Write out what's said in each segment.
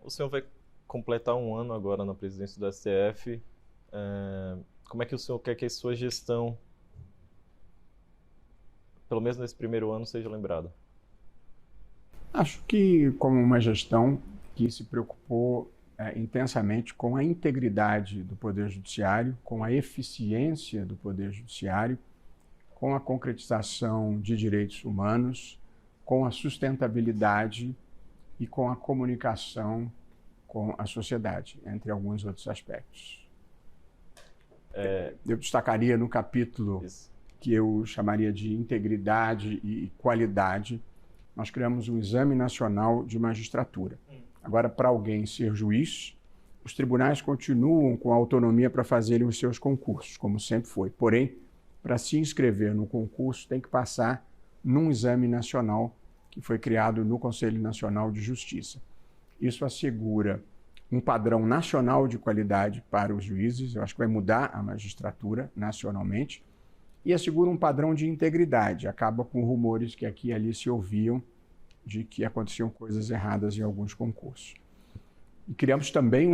O senhor vai completar um ano agora na presidência do STF. Como é que o senhor quer que a sua gestão, pelo menos nesse primeiro ano, seja lembrada? Acho que como uma gestão que se preocupou intensamente com a integridade do Poder Judiciário, com a eficiência do Poder Judiciário, com a concretização de direitos humanos, com a sustentabilidade e com a comunicação com a sociedade, entre alguns outros aspectos. Eu destacaria no capítulo que eu chamaria de integridade e qualidade, nós criamos um Exame Nacional de Magistratura. Agora, para alguém ser juiz, os tribunais continuam com autonomia para fazerem os seus concursos, como sempre foi. Porém, para se inscrever no concurso, tem que passar num exame nacional que foi criado no Conselho Nacional de Justiça. Isso assegura um padrão nacional de qualidade para os juízes, eu acho que vai mudar a magistratura nacionalmente, e assegura um padrão de integridade, acaba com rumores que aqui e ali se ouviam de que aconteciam coisas erradas em alguns concursos. E criamos também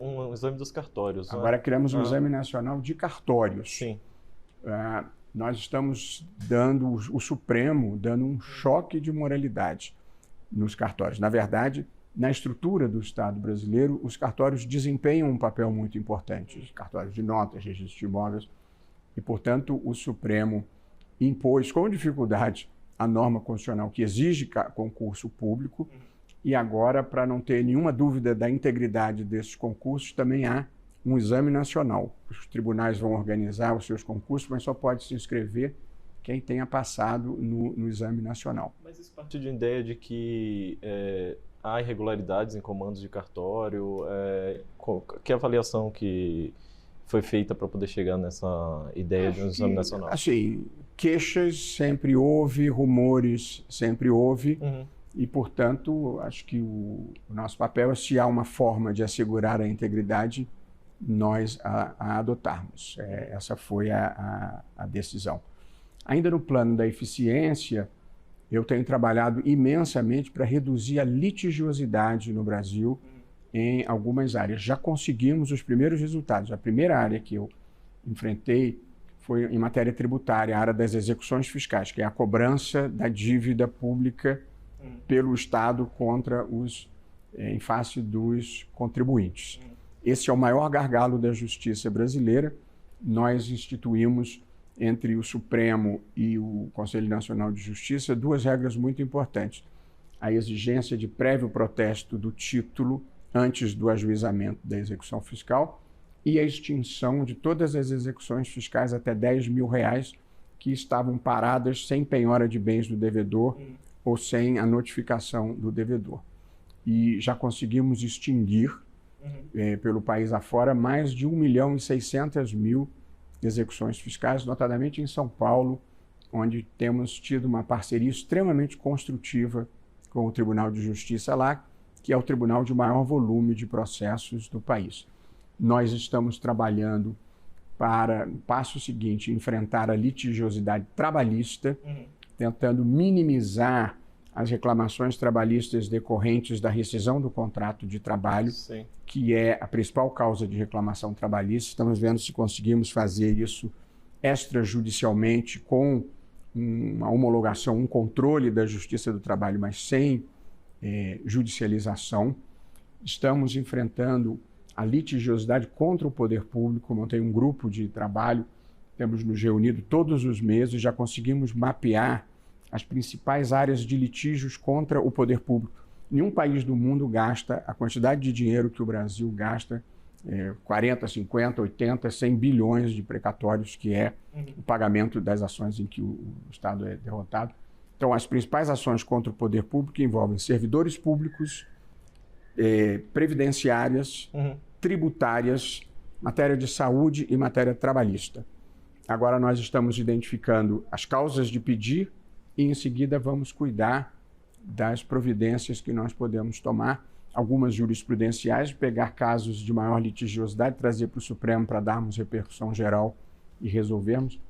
um exame dos cartórios. Agora criamos um Exame Nacional de Cartórios. Sim. Nós estamos dando, o Supremo, dando um choque de moralidade nos cartórios. Na verdade, na estrutura do Estado brasileiro, os cartórios desempenham um papel muito importante. Os cartórios de notas, registros de imóveis. E, portanto, o Supremo impôs com dificuldade a norma constitucional que exige concurso público. E agora, para não ter nenhuma dúvida da integridade desses concursos, também há um exame nacional. Os tribunais vão organizar os seus concursos, mas só pode se inscrever quem tenha passado no exame nacional. Mas isso parte de uma ideia de que há irregularidades em comandos de cartório. Que avaliação que foi feita para poder chegar nessa ideia de um exame nacional? Assim, queixas sempre houve, rumores sempre houve. E, portanto, acho que o nosso papel é, se há uma forma de assegurar a integridade, nós a adotarmos. Essa foi a decisão. Ainda no plano da eficiência, eu tenho trabalhado imensamente para reduzir a litigiosidade no Brasil em algumas áreas. Já conseguimos os primeiros resultados. A primeira área que eu enfrentei foi em matéria tributária, a área das execuções fiscais, que é a cobrança da dívida pública pelo Estado contra em face dos contribuintes. Esse é o maior gargalo da justiça brasileira. Nós instituímos, entre o Supremo e o Conselho Nacional de Justiça, duas regras muito importantes. A exigência de prévio protesto do título antes do ajuizamento da execução fiscal e a extinção de todas as execuções fiscais até R$10 mil que estavam paradas sem penhora de bens do devedor ou sem a notificação do devedor. E já conseguimos extinguir pelo país afora mais de 1.600.000 execuções fiscais, notadamente em São Paulo, onde temos tido uma parceria extremamente construtiva com o Tribunal de Justiça lá, que é o tribunal de maior volume de processos do país. Nós estamos trabalhando para, no passo seguinte, enfrentar a litigiosidade trabalhista, tentando minimizar as reclamações trabalhistas decorrentes da rescisão do contrato de trabalho, que é a principal causa de reclamação trabalhista. Estamos vendo se conseguimos fazer isso extrajudicialmente, com uma homologação, um controle da Justiça do Trabalho, mas sem judicialização. Estamos enfrentando a litigiosidade contra o poder público. Montei um grupo de trabalho, temos nos reunido todos os meses, já conseguimos mapear as principais áreas de litígios contra o poder público. Nenhum país do mundo gasta a quantidade de dinheiro que o Brasil gasta, 40, 50, 80, 100 bilhões de precatórios, que é o pagamento das ações em que o Estado é derrotado. Então, as principais ações contra o poder público envolvem servidores públicos, previdenciárias, tributárias, matéria de saúde e matéria trabalhista. Agora nós estamos identificando as causas de pedir e, em seguida, vamos cuidar das providências que nós podemos tomar, algumas jurisprudenciais, pegar casos de maior litigiosidade, trazer para o Supremo para darmos repercussão geral e resolvermos.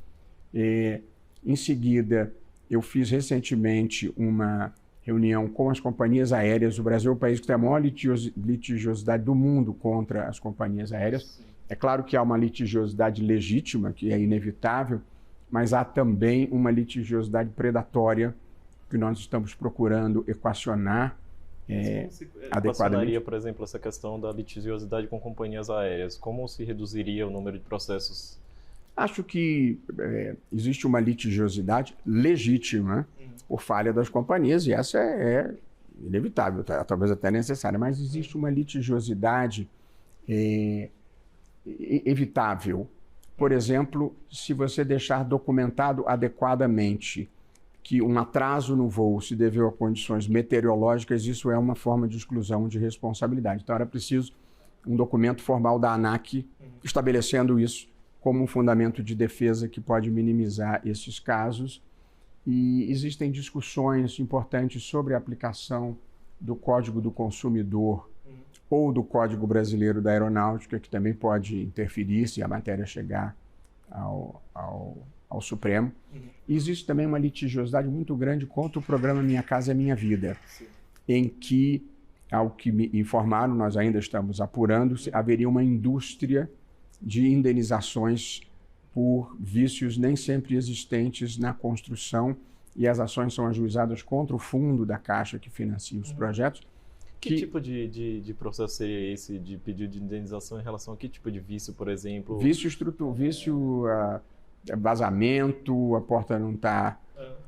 Em seguida, eu fiz recentemente uma reunião com as companhias aéreas. O Brasil é o país que tem a maior litigiosidade do mundo contra as companhias aéreas. É claro que há uma litigiosidade legítima, que é inevitável, mas há também uma litigiosidade predatória que nós estamos procurando equacionar adequadamente. Equacionaria, por exemplo, essa questão da litigiosidade com companhias aéreas? Como se reduziria o número de processos? Acho que existe uma litigiosidade legítima por falha das companhias, e essa é inevitável, talvez até necessária, mas existe uma litigiosidade evitável. Por exemplo, se você deixar documentado adequadamente que um atraso no voo se deveu a condições meteorológicas, isso é uma forma de exclusão de responsabilidade. Então era preciso um documento formal da ANAC estabelecendo isso como um fundamento de defesa que pode minimizar esses casos. E existem discussões importantes sobre a aplicação do Código do Consumidor ou do Código Brasileiro da Aeronáutica, que também pode interferir se a matéria chegar ao Supremo. E existe também uma litigiosidade muito grande contra o programa Minha Casa é Minha Vida, em que, ao que me informaram, nós ainda estamos apurando, haveria uma indústria de indenizações por vícios nem sempre existentes na construção, e as ações são ajuizadas contra o fundo da Caixa que financia os projetos. Que tipo de processo seria esse de pedido de indenização em relação a que tipo de vício, por exemplo? Vício vazamento, a porta não está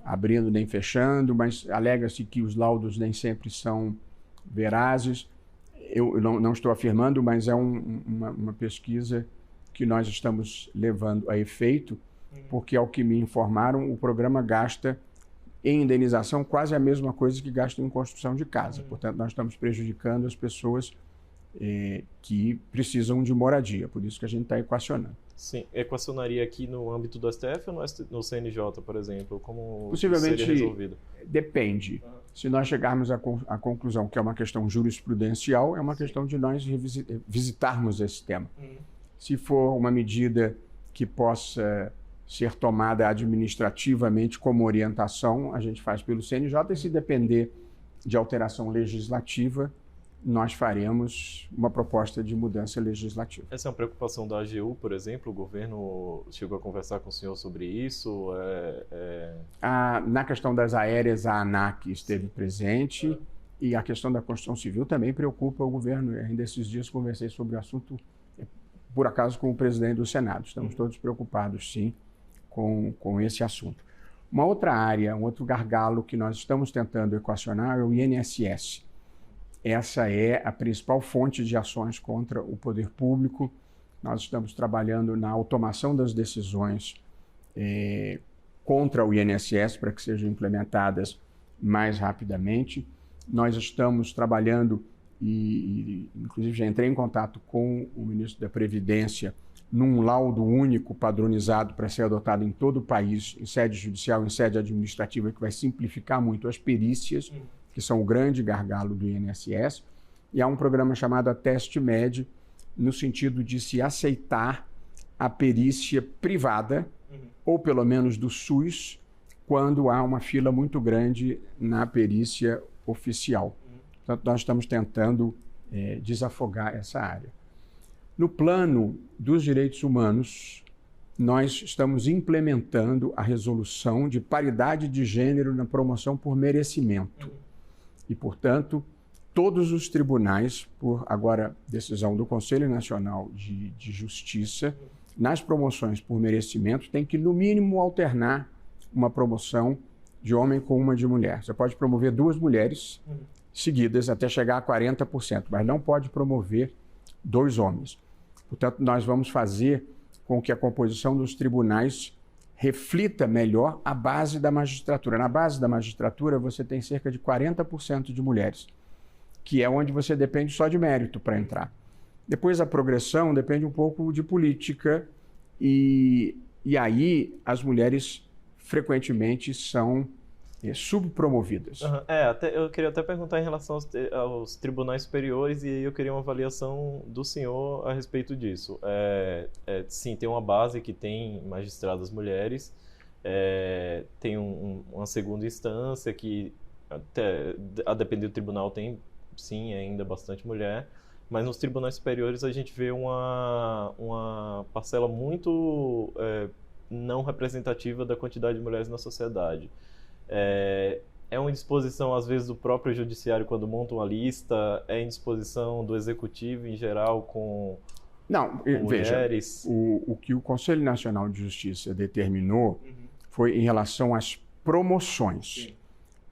abrindo nem fechando, mas alega-se que os laudos nem sempre são verazes. Eu não estou afirmando, mas é uma pesquisa que nós estamos levando a efeito, porque, ao que me informaram, o programa gasta em indenização quase a mesma coisa que gasta em construção de casa. Portanto, nós estamos prejudicando as pessoas que precisam de moradia, por isso que a gente está equacionando. Sim, equacionaria aqui no âmbito do STF ou no CNJ, por exemplo? Como possivelmente seria resolvido? Depende. Se nós chegarmos à conclusão que é uma questão jurisprudencial, é uma questão de nós visitarmos esse tema. Se for uma medida que possa ser tomada administrativamente como orientação, a gente faz pelo CNJ, e se depender de alteração legislativa, nós faremos uma proposta de mudança legislativa. Essa é uma preocupação da AGU, por exemplo? O governo chegou a conversar com o senhor sobre isso? Na questão das aéreas, a ANAC esteve presente, e a questão da construção civil também preocupa o governo. Ainda esses dias conversei sobre o assunto, por acaso, com o presidente do Senado. Estamos todos preocupados, sim, com esse assunto. Uma outra área, um outro gargalo que nós estamos tentando equacionar é o INSS. Essa é a principal fonte de ações contra o poder público. Nós estamos trabalhando na automação das decisões contra o INSS para que sejam implementadas mais rapidamente. Nós estamos trabalhando, e inclusive já entrei em contato com o ministro da Previdência, num laudo único padronizado para ser adotado em todo o país, em sede judicial, em sede administrativa, que vai simplificar muito as perícias, que são o grande gargalo do INSS, e há um programa chamado Ateste Med, no sentido de se aceitar a perícia privada, ou pelo menos do SUS, quando há uma fila muito grande na perícia oficial. Portanto, nós estamos tentando desafogar essa área. No plano dos direitos humanos, nós estamos implementando a resolução de paridade de gênero na promoção por merecimento. E, portanto, todos os tribunais, por agora decisão do Conselho Nacional de Justiça, nas promoções por merecimento, tem que, no mínimo, alternar uma promoção de homem com uma de mulher. Você pode promover 2 mulheres seguidas até chegar a 40%, mas não pode promover 2 homens. Portanto, nós vamos fazer com que a composição dos tribunais reflita melhor a base da magistratura. Na base da magistratura, você tem cerca de 40% de mulheres, que é onde você depende só de mérito para entrar. Depois, a progressão depende um pouco de política, e aí as mulheres frequentemente são subpromovidas. Eu queria até perguntar em relação aos tribunais superiores, e aí eu queria uma avaliação do senhor a respeito disso. Sim, tem uma base que tem magistradas mulheres, tem uma segunda instância que até, a depender do tribunal tem, sim, ainda bastante mulher, mas nos tribunais superiores a gente vê uma parcela muito não representativa da quantidade de mulheres na sociedade. É uma indisposição, às vezes, do próprio judiciário quando monta uma lista, é indisposição do executivo em geral com mulheres? Veja, o que o Conselho Nacional de Justiça determinou foi em relação às promoções. Sim.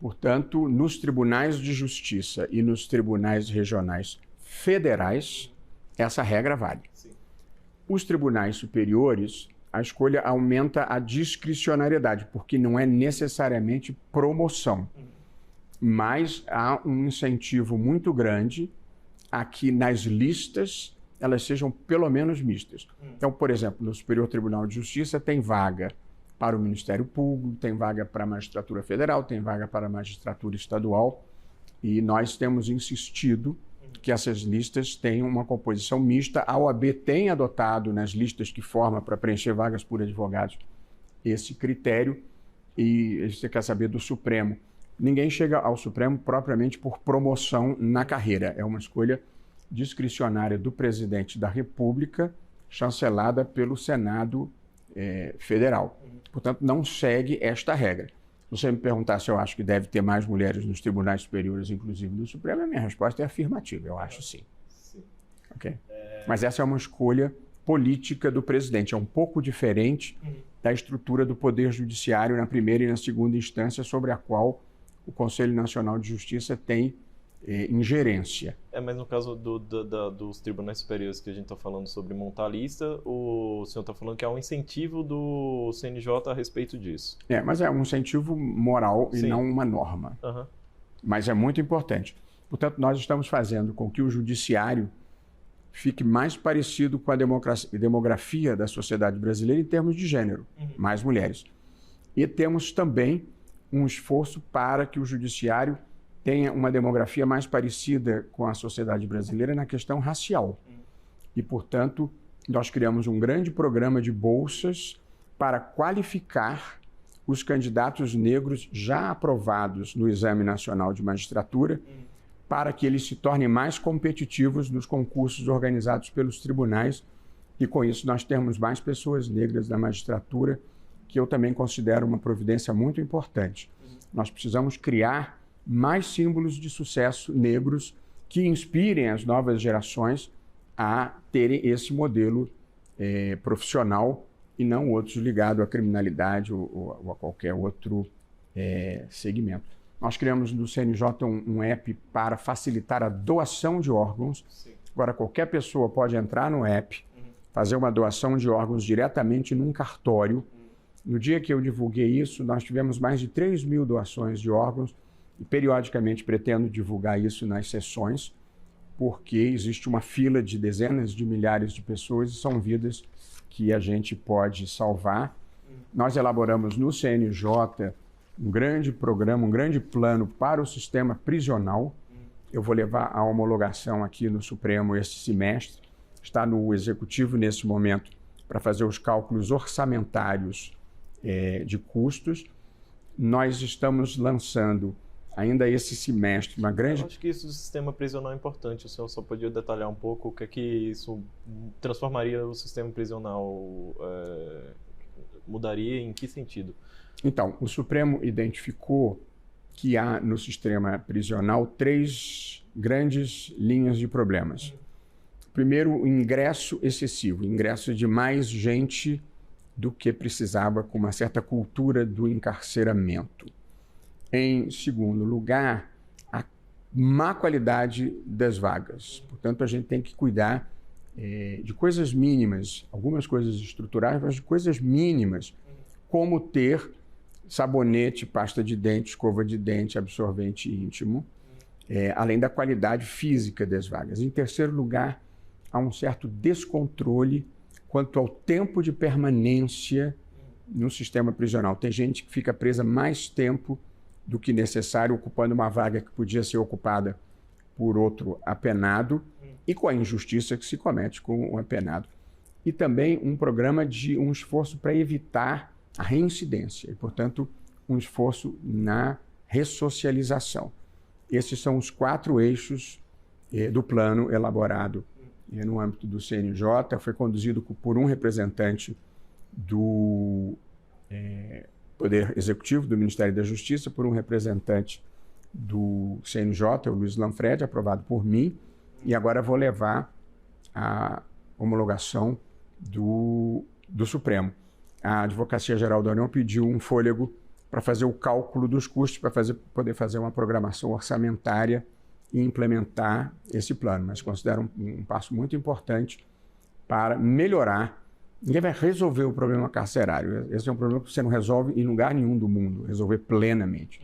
Portanto, nos tribunais de justiça e nos tribunais regionais federais, essa regra vale. Sim. Os tribunais superiores, a escolha aumenta a discricionariedade, porque não é necessariamente promoção. Mas há um incentivo muito grande a que nas listas elas sejam pelo menos mistas. Então, por exemplo, no Superior Tribunal de Justiça tem vaga para o Ministério Público, tem vaga para a Magistratura Federal, tem vaga para a Magistratura Estadual, e nós temos insistido que essas listas tenham uma composição mista. A OAB tem adotado nas listas que forma para preencher vagas por advogados esse critério, e você quer saber do Supremo. Ninguém chega ao Supremo propriamente por promoção na carreira, é uma escolha discricionária do presidente da República, chancelada pelo Senado Federal. Portanto, não segue esta regra. Se você me perguntar se eu acho que deve ter mais mulheres nos tribunais superiores, inclusive no Supremo, a minha resposta é afirmativa. Eu acho sim. Okay? Mas essa é uma escolha política do presidente. É um pouco diferente da estrutura do Poder Judiciário na primeira e na segunda instância, sobre a qual o Conselho Nacional de Justiça tem ingerência. Mas no caso dos tribunais superiores que a gente está falando sobre montar a lista, o senhor está falando que há um incentivo do CNJ a respeito disso. Mas é um incentivo moral e não uma norma. Mas é muito importante. Portanto, nós estamos fazendo com que o judiciário fique mais parecido com a demografia da sociedade brasileira em termos de gênero, mais mulheres. E temos também um esforço para que o judiciário tenha uma demografia mais parecida com a sociedade brasileira na questão racial. E, portanto, nós criamos um grande programa de bolsas para qualificar os candidatos negros já aprovados no Exame Nacional de Magistratura, para que eles se tornem mais competitivos nos concursos organizados pelos tribunais, e com isso nós temos mais pessoas negras na magistratura, que eu também considero uma providência muito importante. Nós precisamos criar mais símbolos de sucesso negros que inspirem as novas gerações a terem esse modelo profissional e não outros ligados à criminalidade ou a qualquer outro segmento. Nós criamos no CNJ um app para facilitar a doação de órgãos. Sim. Agora, qualquer pessoa pode entrar no app, fazer uma doação de órgãos diretamente num cartório. No dia que eu divulguei isso, nós tivemos mais de 3.000 doações de órgãos, e periodicamente pretendo divulgar isso nas sessões, porque existe uma fila de dezenas de milhares de pessoas e são vidas que a gente pode salvar. Nós elaboramos no CNJ um grande programa, um grande plano para o sistema prisional. Eu vou levar a homologação aqui no Supremo esse semestre. Está no Executivo nesse momento para fazer os cálculos orçamentários de custos. Nós estamos lançando ainda esse semestre uma grande... Eu acho que isso do sistema prisional é importante. O senhor só podia detalhar um pouco o que é que isso transformaria o sistema prisional, mudaria em que sentido? Então, o Supremo identificou que há no sistema prisional 3 grandes linhas de problemas. Primeiro, o ingresso excessivo, ingresso de mais gente do que precisava, com uma certa cultura do encarceramento. Em segundo lugar, a má qualidade das vagas. Portanto, a gente tem que cuidar de coisas mínimas, algumas coisas estruturais, mas de coisas mínimas, como ter sabonete, pasta de dente, escova de dente, absorvente íntimo, além da qualidade física das vagas. Em terceiro lugar, há um certo descontrole quanto ao tempo de permanência no sistema prisional. Tem gente que fica presa mais tempo do que necessário, ocupando uma vaga que podia ser ocupada por outro apenado, e com a injustiça que se comete com o apenado. E também um programa de um esforço para evitar a reincidência, e, portanto, um esforço na ressocialização. Esses são os 4 eixos do plano elaborado no âmbito do CNJ. Foi conduzido por um representante do Poder Executivo, do Ministério da Justiça, por um representante do CNJ, o Luiz Lanfred, aprovado por mim, e agora vou levar a homologação do Supremo. A Advocacia Geral da União pediu um fôlego para fazer o cálculo dos custos, para poder fazer uma programação orçamentária e implementar esse plano, mas considero um passo muito importante para melhorar. Ninguém vai resolver o problema carcerário. Esse é um problema que você não resolve em lugar nenhum do mundo, resolver plenamente.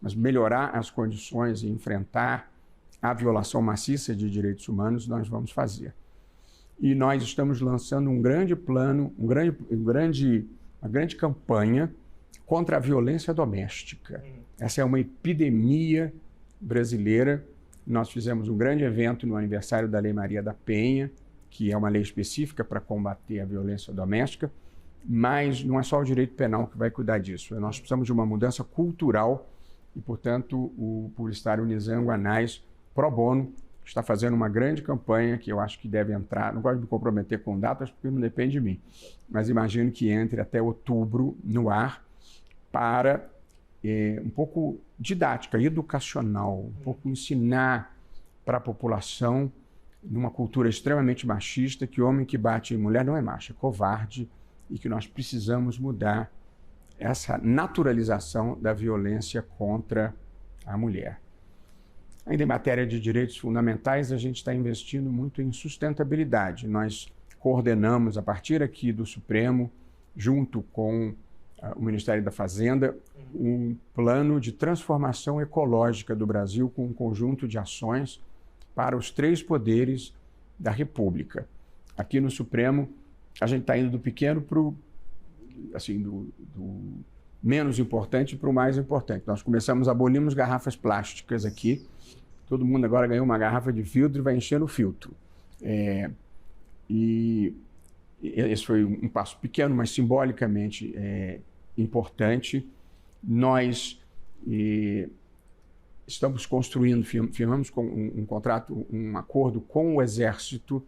Mas melhorar as condições e enfrentar a violação maciça de direitos humanos, nós vamos fazer. E nós estamos lançando um grande plano, uma grande campanha contra a violência doméstica. Essa é uma epidemia brasileira. Nós fizemos um grande evento no aniversário da Lei Maria da Penha, que é uma lei específica para combater a violência doméstica, mas não é só o direito penal que vai cuidar disso. Nós precisamos de uma mudança cultural e, portanto, o publicitário Nizango Anais, pro bono, está fazendo uma grande campanha que eu acho que deve entrar. Não gosto de me comprometer com datas porque não depende de mim, mas imagino que entre até outubro no ar para um pouco didática, educacional, um pouco ensinar para a população, numa cultura extremamente machista, que homem que bate em mulher não é macho, é covarde, e que nós precisamos mudar essa naturalização da violência contra a mulher. Ainda em matéria de direitos fundamentais, a gente está investindo muito em sustentabilidade. Nós coordenamos, a partir aqui do Supremo, junto com o Ministério da Fazenda, um plano de transformação ecológica do Brasil com um conjunto de ações para os 3 poderes da República. Aqui no Supremo, a gente está indo do pequeno para o do menos importante para o mais importante. Nós abolimos garrafas plásticas aqui. Todo mundo agora ganhou uma garrafa de filtro e vai encher no filtro. E esse foi um passo pequeno, mas simbolicamente importante. Nós estamos construindo, firmamos um acordo com o Exército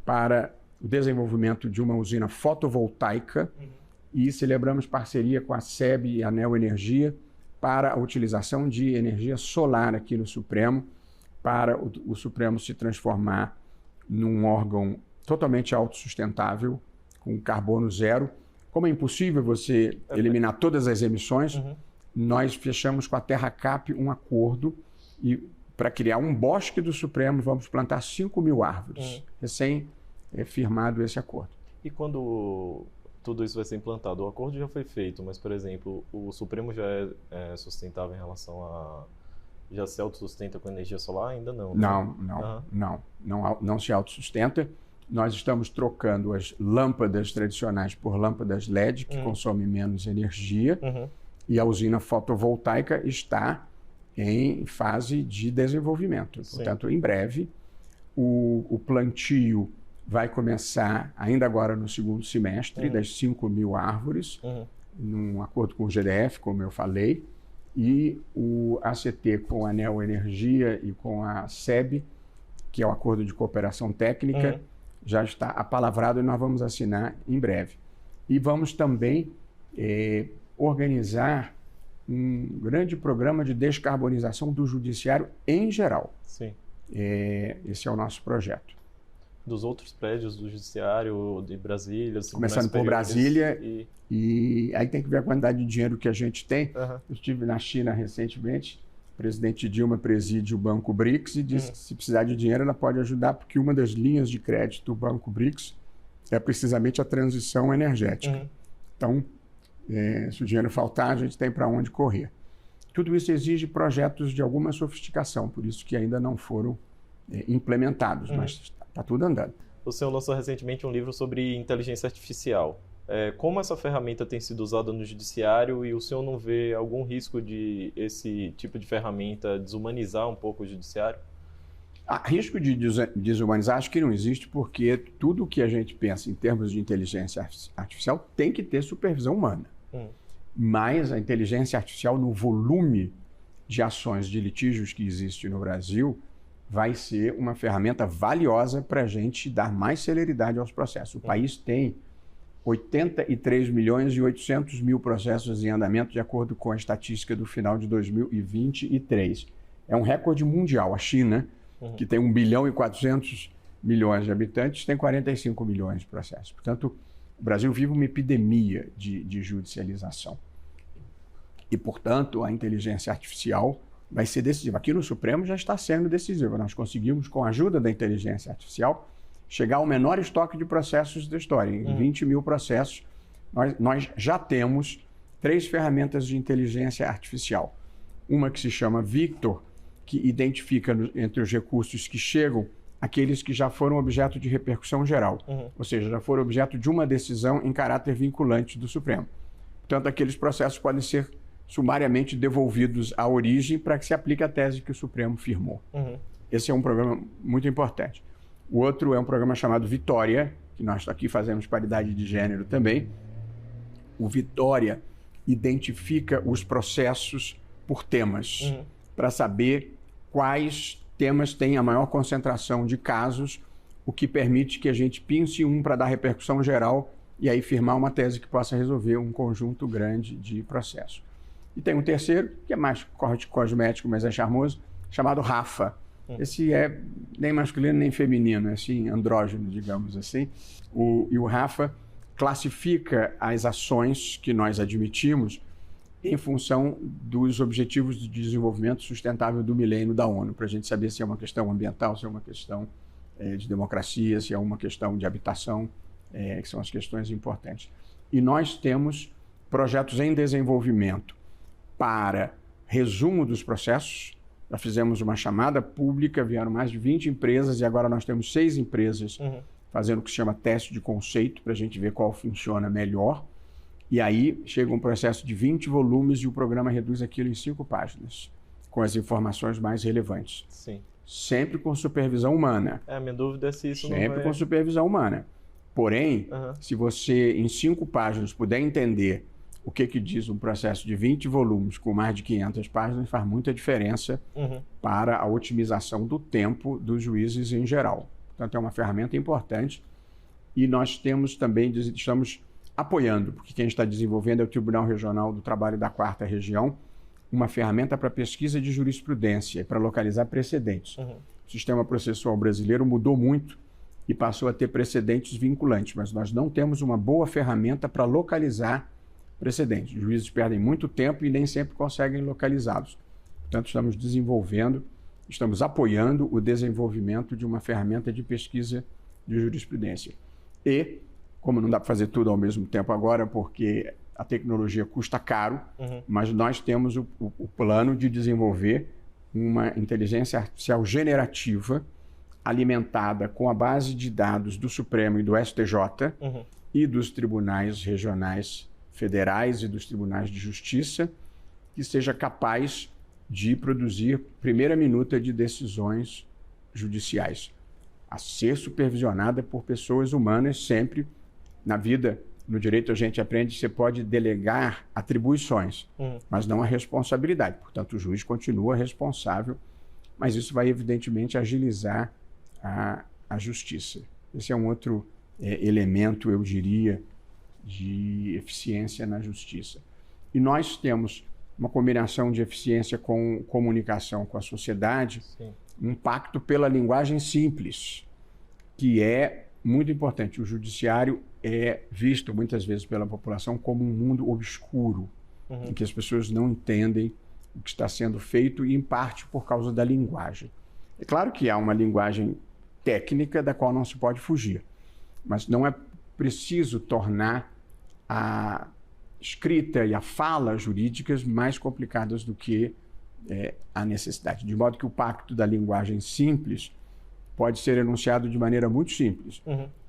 para o desenvolvimento de uma usina fotovoltaica e celebramos parceria com a SEB e a Neoenergia para a utilização de energia solar aqui no Supremo, para o Supremo se transformar num órgão totalmente autossustentável, com carbono zero. Como é impossível você eliminar todas as emissões, nós fechamos com a TerraCap um acordo e para criar um bosque do Supremo vamos plantar 5.000 árvores. Recém-firmado esse acordo. E quando tudo isso vai ser implantado? O acordo já foi feito, mas, por exemplo, o Supremo já é sustentável em relação a... Já se autossustenta com energia solar? Ainda não. Não se autossustenta. Nós estamos trocando as lâmpadas tradicionais por lâmpadas LED, que consomem menos energia, e a usina fotovoltaica está em fase de desenvolvimento. Portanto, em breve, o plantio vai começar ainda agora no segundo semestre, das 5.000 árvores, num acordo com o GDF, como eu falei, e o ACT com a Neoenergia e com a SEB, que é o acordo de cooperação técnica, já está apalavrado e nós vamos assinar em breve. E vamos também organizar um grande programa de descarbonização do judiciário em geral. Esse é o nosso projeto. Dos outros prédios do judiciário de Brasília? Começando por Brasília, e aí tem que ver a quantidade de dinheiro que a gente tem. Eu estive na China recentemente, o presidente Dilma preside o Banco BRICS e disse que se precisar de dinheiro ela pode ajudar, porque uma das linhas de crédito do Banco BRICS é precisamente a transição energética. Então, se o dinheiro faltar, a gente tem para onde correr. Tudo isso exige projetos de alguma sofisticação, por isso que ainda não foram implementados, mas está tudo andando. O senhor lançou recentemente um livro sobre inteligência artificial. Como essa ferramenta tem sido usada no judiciário e o senhor não vê algum risco de esse tipo de ferramenta desumanizar um pouco o judiciário? Risco de desumanizar acho que não existe, porque tudo que a gente pensa em termos de inteligência artificial tem que ter supervisão humana. Mas a inteligência artificial no volume de ações de litígios que existe no Brasil vai ser uma ferramenta valiosa para a gente dar mais celeridade aos processos. O país tem 83 milhões e 800 mil processos em andamento, de acordo com a estatística do final de 2023. É um recorde mundial. A China, que tem 1 bilhão e 400 milhões de habitantes, tem 45 milhões de processos. Portanto, o Brasil vive uma epidemia de judicialização. E, portanto, a inteligência artificial vai ser decisiva. Aqui no Supremo já está sendo decisiva. Nós conseguimos, com a ajuda da inteligência artificial, chegar ao menor estoque de processos da história. Em 20 mil processos, nós já temos 3 ferramentas de inteligência artificial. Uma que se chama Victor, que identifica entre os recursos que chegam aqueles que já foram objeto de repercussão geral, ou seja, já foram objeto de uma decisão em caráter vinculante do Supremo. Portanto, aqueles processos podem ser sumariamente devolvidos à origem para que se aplique a tese que o Supremo firmou. Esse é um programa muito importante. O outro é um programa chamado Vitória, que nós aqui fazemos paridade de gênero também. O Vitória identifica os processos por temas, para saber quais temas têm a maior concentração de casos, o que permite que a gente pince um para dar repercussão geral e aí firmar uma tese que possa resolver um conjunto grande de processos. E tem um terceiro, que é mais cosmético, mas é charmoso, chamado Rafa. Esse é nem masculino nem feminino, é assim, andrógeno, digamos assim. E o Rafa classifica as ações que nós admitimos em função dos Objetivos de Desenvolvimento Sustentável do Milênio da ONU, para a gente saber se é uma questão ambiental, se é uma questão de democracia, se é uma questão de habitação, que são as questões importantes. E nós temos projetos em desenvolvimento para resumo dos processos. Já fizemos uma chamada pública, vieram mais de 20 empresas e agora nós temos 6 empresas fazendo o que se chama teste de conceito, para a gente ver qual funciona melhor. E aí chega um processo de 20 volumes e o programa reduz aquilo em 5 páginas, com as informações mais relevantes. Sim. Sempre com supervisão humana. A minha dúvida é se isso sempre não vai... com supervisão humana. Porém, se você em 5 páginas puder entender o que diz um processo de 20 volumes com mais de 500 páginas, faz muita diferença para a otimização do tempo dos juízes em geral. Portanto, é uma ferramenta importante. E nós temos também, estamos apoiando, porque quem está desenvolvendo é o Tribunal Regional do Trabalho da 4ª Região, uma ferramenta para pesquisa de jurisprudência e para localizar precedentes. O sistema processual brasileiro mudou muito e passou a ter precedentes vinculantes, mas nós não temos uma boa ferramenta para localizar precedentes. Os juízes perdem muito tempo e nem sempre conseguem localizá-los. Portanto, estamos desenvolvendo, estamos apoiando o desenvolvimento de uma ferramenta de pesquisa de jurisprudência. E, como não dá para fazer tudo ao mesmo tempo agora, porque a tecnologia custa caro, mas nós temos o plano de desenvolver uma inteligência artificial generativa alimentada com a base de dados do Supremo e do STJ e dos tribunais regionais federais e dos tribunais de justiça, que seja capaz de produzir primeira minuta de decisões judiciais, a ser supervisionada por pessoas humanas sempre. Na vida, no direito, a gente aprende que você pode delegar atribuições, mas não a responsabilidade. Portanto, o juiz continua responsável, mas isso vai, evidentemente, agilizar a justiça. Esse é um outro elemento, eu diria, de eficiência na justiça. E nós temos uma combinação de eficiência com comunicação com a sociedade, um pacto pela linguagem simples, que é muito importante. O judiciário é visto muitas vezes pela população como um mundo obscuro, em que as pessoas não entendem o que está sendo feito e, em parte, por causa da linguagem. É claro que há uma linguagem técnica da qual não se pode fugir, mas não é preciso tornar a escrita e a fala jurídicas mais complicadas do que a necessidade. De modo que o pacto da linguagem simples pode ser enunciado de maneira muito simples.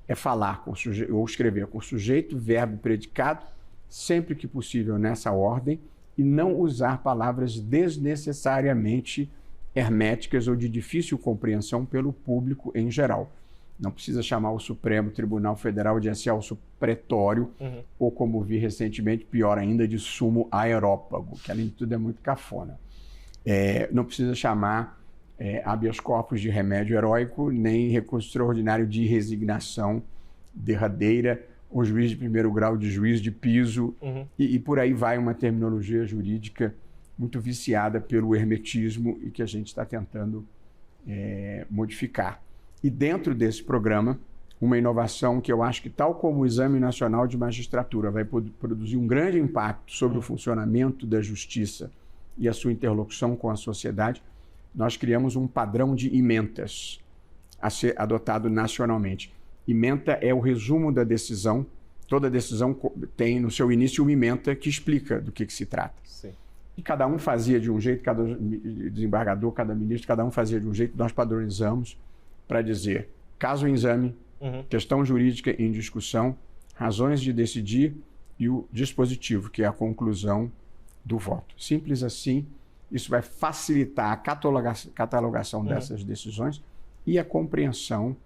É falar ou escrever com sujeito, verbo e predicado, sempre que possível nessa ordem, e não usar palavras desnecessariamente herméticas ou de difícil compreensão pelo público em geral. Não precisa chamar o Supremo Tribunal Federal de Excelso Pretório, ou, como vi recentemente, pior ainda, de sumo aerópago, que além de tudo é muito cafona. Não precisa chamar habeas corpus de remédio heróico, nem recurso extraordinário de resignação derradeira, ou juiz de primeiro grau de juiz de piso, e por aí vai uma terminologia jurídica muito viciada pelo hermetismo e que a gente está tentando modificar. E dentro desse programa, uma inovação que eu acho que, tal como o Exame Nacional de Magistratura vai produzir um grande impacto sobre o funcionamento da justiça e a sua interlocução com a sociedade, nós criamos um padrão de ementas a ser adotado nacionalmente. Ementa é o resumo da decisão. Toda decisão tem no seu início uma ementa que explica do que se trata. Sim. E cada um fazia de um jeito, cada desembargador, cada ministro, cada um fazia de um jeito. Nós padronizamos para dizer caso em exame, questão jurídica em discussão, razões de decidir e o dispositivo, que é a conclusão do voto. Simples assim, isso vai facilitar a catalogação dessas decisões e a compreensão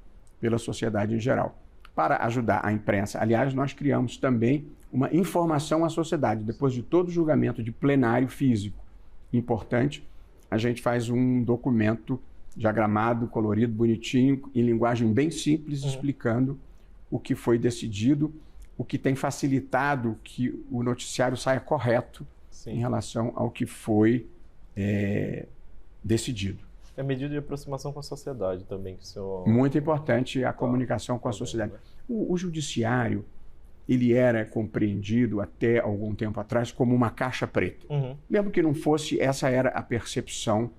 pela sociedade em geral. Para ajudar a imprensa, aliás, nós criamos também uma informação à sociedade. Depois de todo julgamento de plenário físico importante, a gente faz um documento diagramado, colorido, bonitinho, em linguagem bem simples, explicando o que foi decidido, o que tem facilitado que o noticiário saia correto em relação ao que foi decidido. É medida de aproximação com a sociedade também. Que o senhor... Muito importante a comunicação com a sociedade. O judiciário, ele era compreendido até algum tempo atrás como uma caixa preta. Mesmo que não fosse, essa era a percepção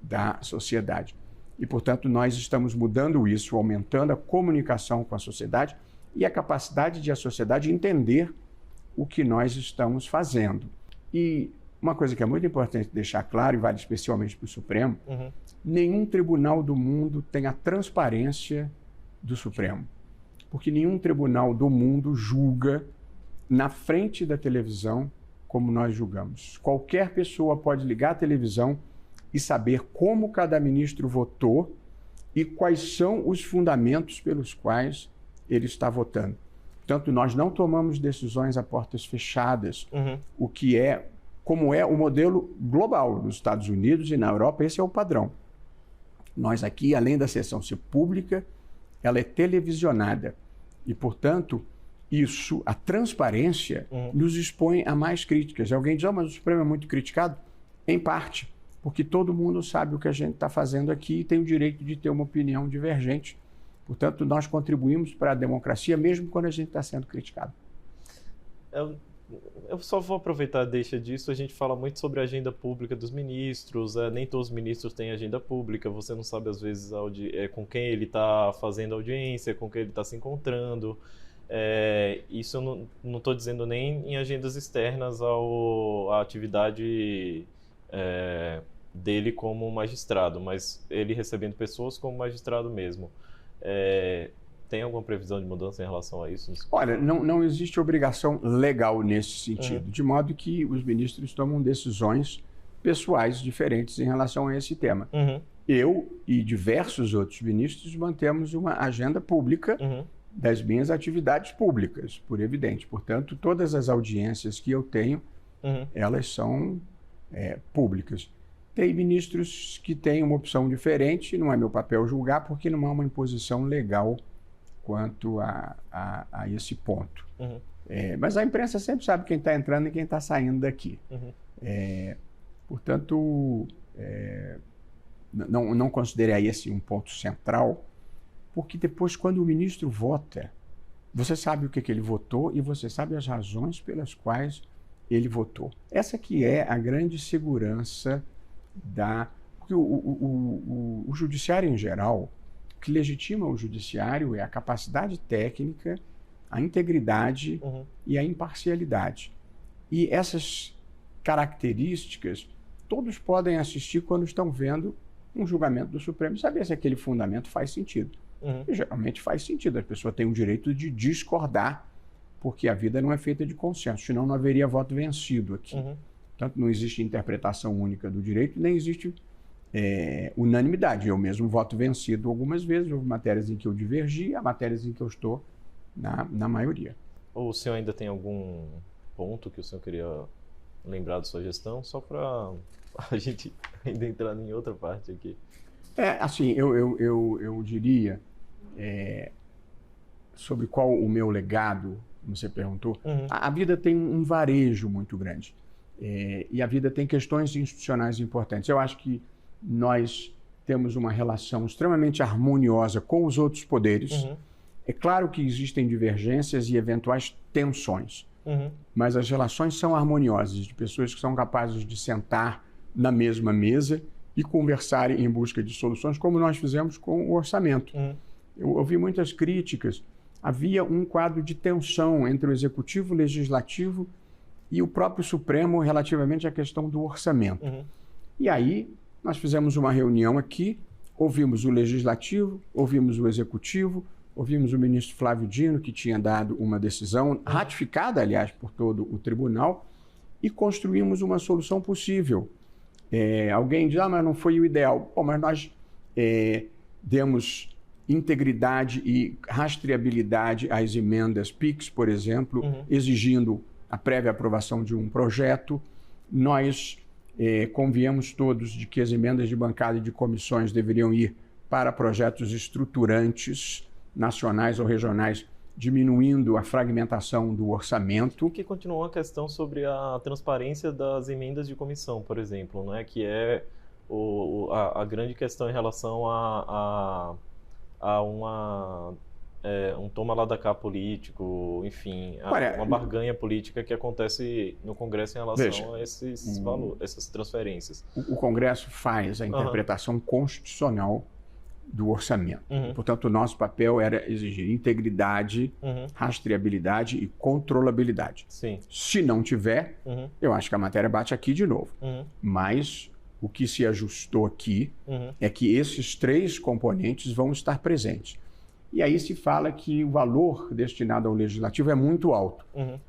da sociedade. E, portanto, nós estamos mudando isso, aumentando a comunicação com a sociedade e a capacidade de a sociedade entender o que nós estamos fazendo. E uma coisa que é muito importante deixar claro, e vale especialmente para o Supremo, nenhum tribunal do mundo tem a transparência do Supremo. Porque nenhum tribunal do mundo julga na frente da televisão como nós julgamos. Qualquer pessoa pode ligar a televisão e saber como cada ministro votou e quais são os fundamentos pelos quais ele está votando. Portanto, nós não tomamos decisões a portas fechadas, o que é, como é o modelo global nos Estados Unidos e na Europa, esse é o padrão. Nós aqui, além da sessão ser pública, ela é televisionada e, portanto, isso, a transparência, nos expõe a mais críticas. Alguém diz, mas o Supremo é muito criticado? Em parte, porque todo mundo sabe o que a gente está fazendo aqui e tem o direito de ter uma opinião divergente. Portanto, nós contribuímos para a democracia mesmo quando a gente está sendo criticado. Eu só vou aproveitar a deixa disso. A gente fala muito sobre a agenda pública dos ministros. Nem todos os ministros têm agenda pública. Você não sabe, às vezes, com quem ele está fazendo audiência, com quem ele está se encontrando. Isso eu não estou dizendo nem em agendas externas à atividade dele como magistrado, mas ele recebendo pessoas como magistrado mesmo. Tem alguma previsão de mudança em relação a isso? Olha, não existe obrigação legal nesse sentido, de modo que os ministros tomam decisões pessoais diferentes em relação a esse tema. Eu e diversos outros ministros mantemos uma agenda pública das minhas atividades públicas, por evidente. Portanto, todas as audiências que eu tenho, elas são públicas. Tem ministros que têm uma opção diferente, não é meu papel julgar, porque não há uma imposição legal quanto a esse ponto. Mas a imprensa sempre sabe quem está entrando e quem está saindo daqui. Portanto, não considerei esse um ponto central, porque depois, quando o ministro vota, você sabe o que ele votou e você sabe as razões pelas quais ele votou. Essa que é a grande segurança porque o judiciário em geral, o que legitima o judiciário é a capacidade técnica, a integridade e a imparcialidade. E essas características, todos podem assistir quando estão vendo um julgamento do Supremo e saber se aquele fundamento faz sentido. E geralmente faz sentido, a pessoa tem o direito de discordar, porque a vida não é feita de consenso, senão não haveria voto vencido aqui. Portanto, não existe interpretação única do direito, nem existe unanimidade. Eu mesmo voto vencido algumas vezes, houve matérias em que eu divergi, há matérias em que eu estou na maioria. O senhor ainda tem algum ponto que o senhor queria lembrar da sua gestão? Só para a gente ainda entrando em outra parte aqui. Assim, eu diria sobre qual o meu legado, como você perguntou, a vida tem um varejo muito grande. E a vida tem questões institucionais importantes. Eu acho que nós temos uma relação extremamente harmoniosa com os outros poderes. É claro que existem divergências e eventuais tensões, mas as relações são harmoniosas, de pessoas que são capazes de sentar na mesma mesa e conversarem em busca de soluções, como nós fizemos com o orçamento. Eu ouvi muitas críticas. Havia um quadro de tensão entre o Executivo, o Legislativo e o próprio Supremo relativamente à questão do orçamento. E aí nós fizemos uma reunião aqui, ouvimos o Legislativo, ouvimos o Executivo, ouvimos o ministro Flávio Dino, que tinha dado uma decisão, ratificada, aliás, por todo o tribunal, e construímos uma solução possível. Alguém diz, mas não foi o ideal. Bom, mas nós demos integridade e rastreabilidade às emendas PIX, por exemplo, exigindo a prévia aprovação de um projeto. Nós conviemos todos de que as emendas de bancada e de comissões deveriam ir para projetos estruturantes, nacionais ou regionais, diminuindo a fragmentação do orçamento. Que continuou a questão sobre a transparência das emendas de comissão, por exemplo, não é? Que é a grande questão em relação a um toma lá da cá político, enfim, uma barganha política que acontece no Congresso em relação a esses valores, essas transferências. O Congresso faz a interpretação constitucional do orçamento. Portanto, o nosso papel era exigir integridade, rastreabilidade e controlabilidade. Sim. Se não tiver, eu acho que a matéria bate aqui de novo. Mas o que se ajustou aqui é que esses 3 componentes vão estar presentes. E aí se fala que o valor destinado ao Legislativo é muito alto.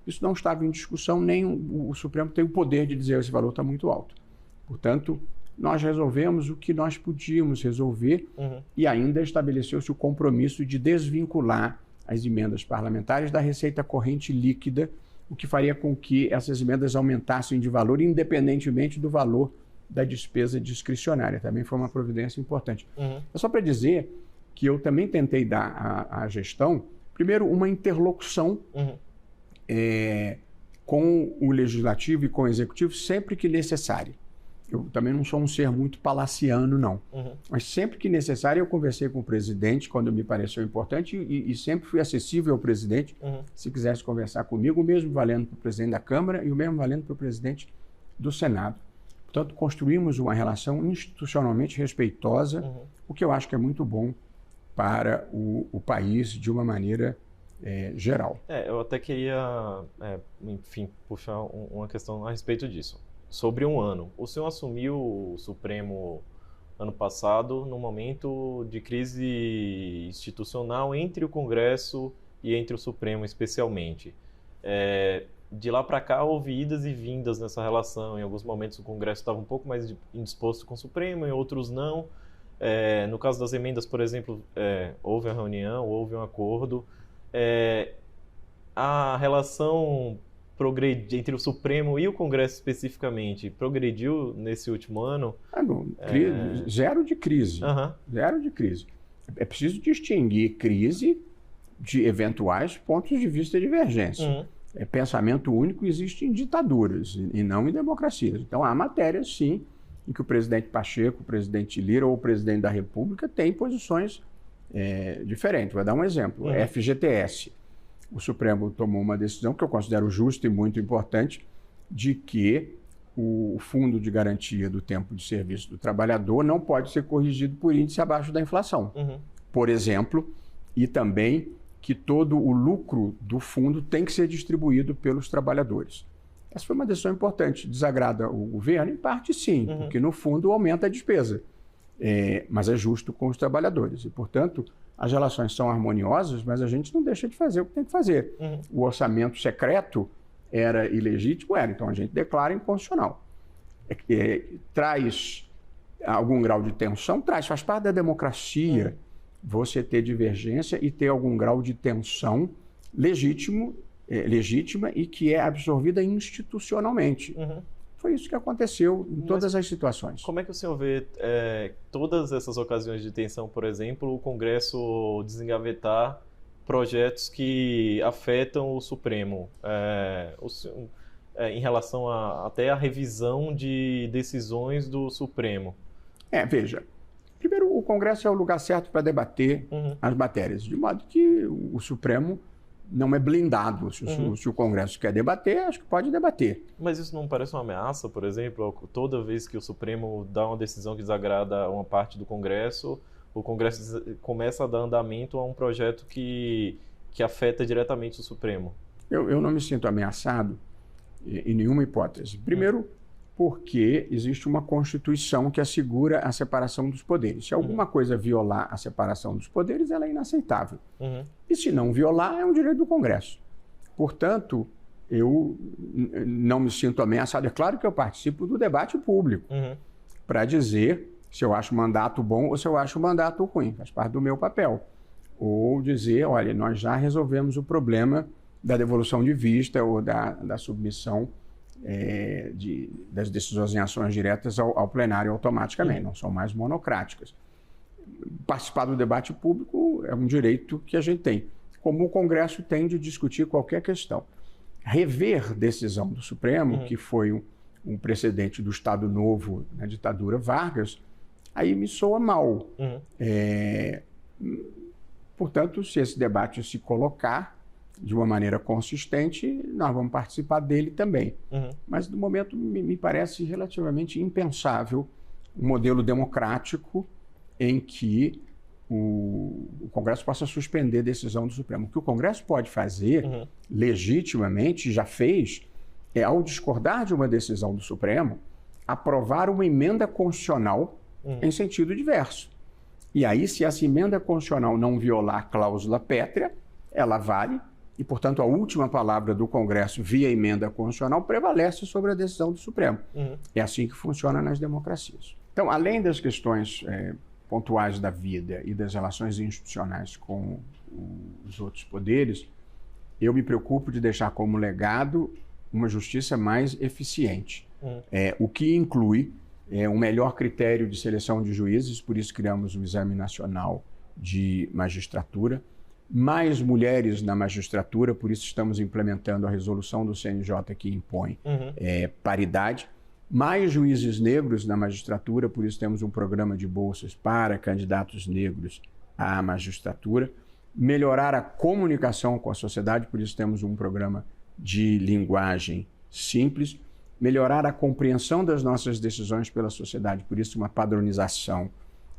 Isso não estava em discussão, nem o Supremo tem o poder de dizer que esse valor está muito alto. Portanto, nós resolvemos o que nós podíamos resolver e ainda estabeleceu-se o compromisso de desvincular as emendas parlamentares da receita corrente líquida, o que faria com que essas emendas aumentassem de valor, independentemente do valor da despesa discricionária. Também foi uma providência importante. É só para dizer que eu também tentei dar à gestão, primeiro, uma interlocução com o Legislativo e com o Executivo sempre que necessário. Eu também não sou um ser muito palaciano, não. Mas sempre que necessário eu conversei com o presidente quando me pareceu importante e sempre fui acessível ao presidente se quisesse conversar comigo, o mesmo valendo para o presidente da Câmara e o mesmo valendo para o presidente do Senado. Portanto, construímos uma relação institucionalmente respeitosa, o que eu acho que é muito bom para o país de uma maneira geral. Eu até queria, enfim, puxar uma questão a respeito disso. Sobre um ano. O senhor assumiu o Supremo ano passado num momento de crise institucional entre o Congresso e entre o Supremo especialmente. De lá para cá houve idas e vindas nessa relação. Em alguns momentos o Congresso estava um pouco mais indisposto com o Supremo, em outros não. No caso das emendas, por exemplo, houve uma reunião, houve um acordo. A relação entre o Supremo e o Congresso especificamente progrediu nesse último ano? Zero de crise. Zero de crise. É preciso distinguir crise de eventuais pontos de vista divergentes. Pensamento único existe em ditaduras e não em democracias. Então há matérias, sim, em que o presidente Pacheco, o presidente Lira ou o presidente da República têm posições diferentes. Vou dar um exemplo. FGTS. O Supremo tomou uma decisão que eu considero justa e muito importante, de que o Fundo de Garantia do Tempo de Serviço do Trabalhador não pode ser corrigido por índice abaixo da inflação, por exemplo, e também que todo o lucro do fundo tem que ser distribuído pelos trabalhadores. Essa foi uma decisão importante. Desagrada o governo? Em parte, sim, porque no fundo aumenta a despesa, mas é justo com os trabalhadores. E, portanto, as relações são harmoniosas, mas a gente não deixa de fazer o que tem que fazer. O orçamento secreto era ilegítimo? Era. Então a gente declara inconstitucional. Traz algum grau de tensão? Traz. Faz parte da democracia você ter divergência e ter algum grau de tensão legítima e que é absorvida institucionalmente. foi isso que aconteceu em todas as situações. Como é que o senhor vê todas essas ocasiões de tensão, por exemplo, o Congresso desengavetar projetos que afetam o Supremo, em relação até a revisão de decisões do Supremo? Veja, primeiro, o Congresso é o lugar certo para debater as matérias, de modo que o Supremo não é blindado. Se o Congresso quer debater, acho que pode debater. Mas isso não parece uma ameaça, por exemplo? Toda vez que o Supremo dá uma decisão que desagrada uma parte do Congresso, o Congresso começa a dar andamento a um projeto que afeta diretamente o Supremo. Eu não me sinto ameaçado em nenhuma hipótese. Primeiro, porque existe uma Constituição que assegura a separação dos poderes. Se alguma coisa violar a separação dos poderes, ela é inaceitável. E se não violar, é um direito do Congresso. Portanto, eu não me sinto ameaçado. É claro que eu participo do debate público para dizer se eu acho o mandato bom ou se eu acho o mandato ruim. Faz parte do meu papel. Ou dizer, olha, nós já resolvemos o problema da devolução de vista ou da submissão das decisões em ações diretas ao plenário automaticamente, não são mais monocráticas. Participar do debate público é um direito que a gente tem, como o Congresso tem de discutir qualquer questão. Rever decisão do Supremo, que foi um precedente do Estado Novo na ditadura Vargas, aí me soa mal. Portanto, se esse debate se colocar de uma maneira consistente, nós vamos participar dele também. Mas, no momento, me parece relativamente impensável um modelo democrático em que o Congresso possa suspender a decisão do Supremo. O que o Congresso pode fazer, legitimamente, já fez, ao discordar de uma decisão do Supremo, aprovar uma emenda constitucional em sentido diverso. E aí, se essa emenda constitucional não violar a cláusula pétrea, ela vale. E, portanto, a última palavra do Congresso via emenda constitucional prevalece sobre a decisão do Supremo. É assim que funciona nas democracias. Então, além das questões pontuais da vida e das relações institucionais com os outros poderes, eu me preocupo de deixar como legado uma justiça mais eficiente, o que inclui um melhor critério de seleção de juízes, por isso criamos o Exame Nacional de Magistratura, mais mulheres na magistratura, por isso estamos implementando a resolução do CNJ que impõe paridade, mais juízes negros na magistratura, por isso temos um programa de bolsas para candidatos negros à magistratura, melhorar a comunicação com a sociedade, por isso temos um programa de linguagem simples, melhorar a compreensão das nossas decisões pela sociedade, por isso uma padronização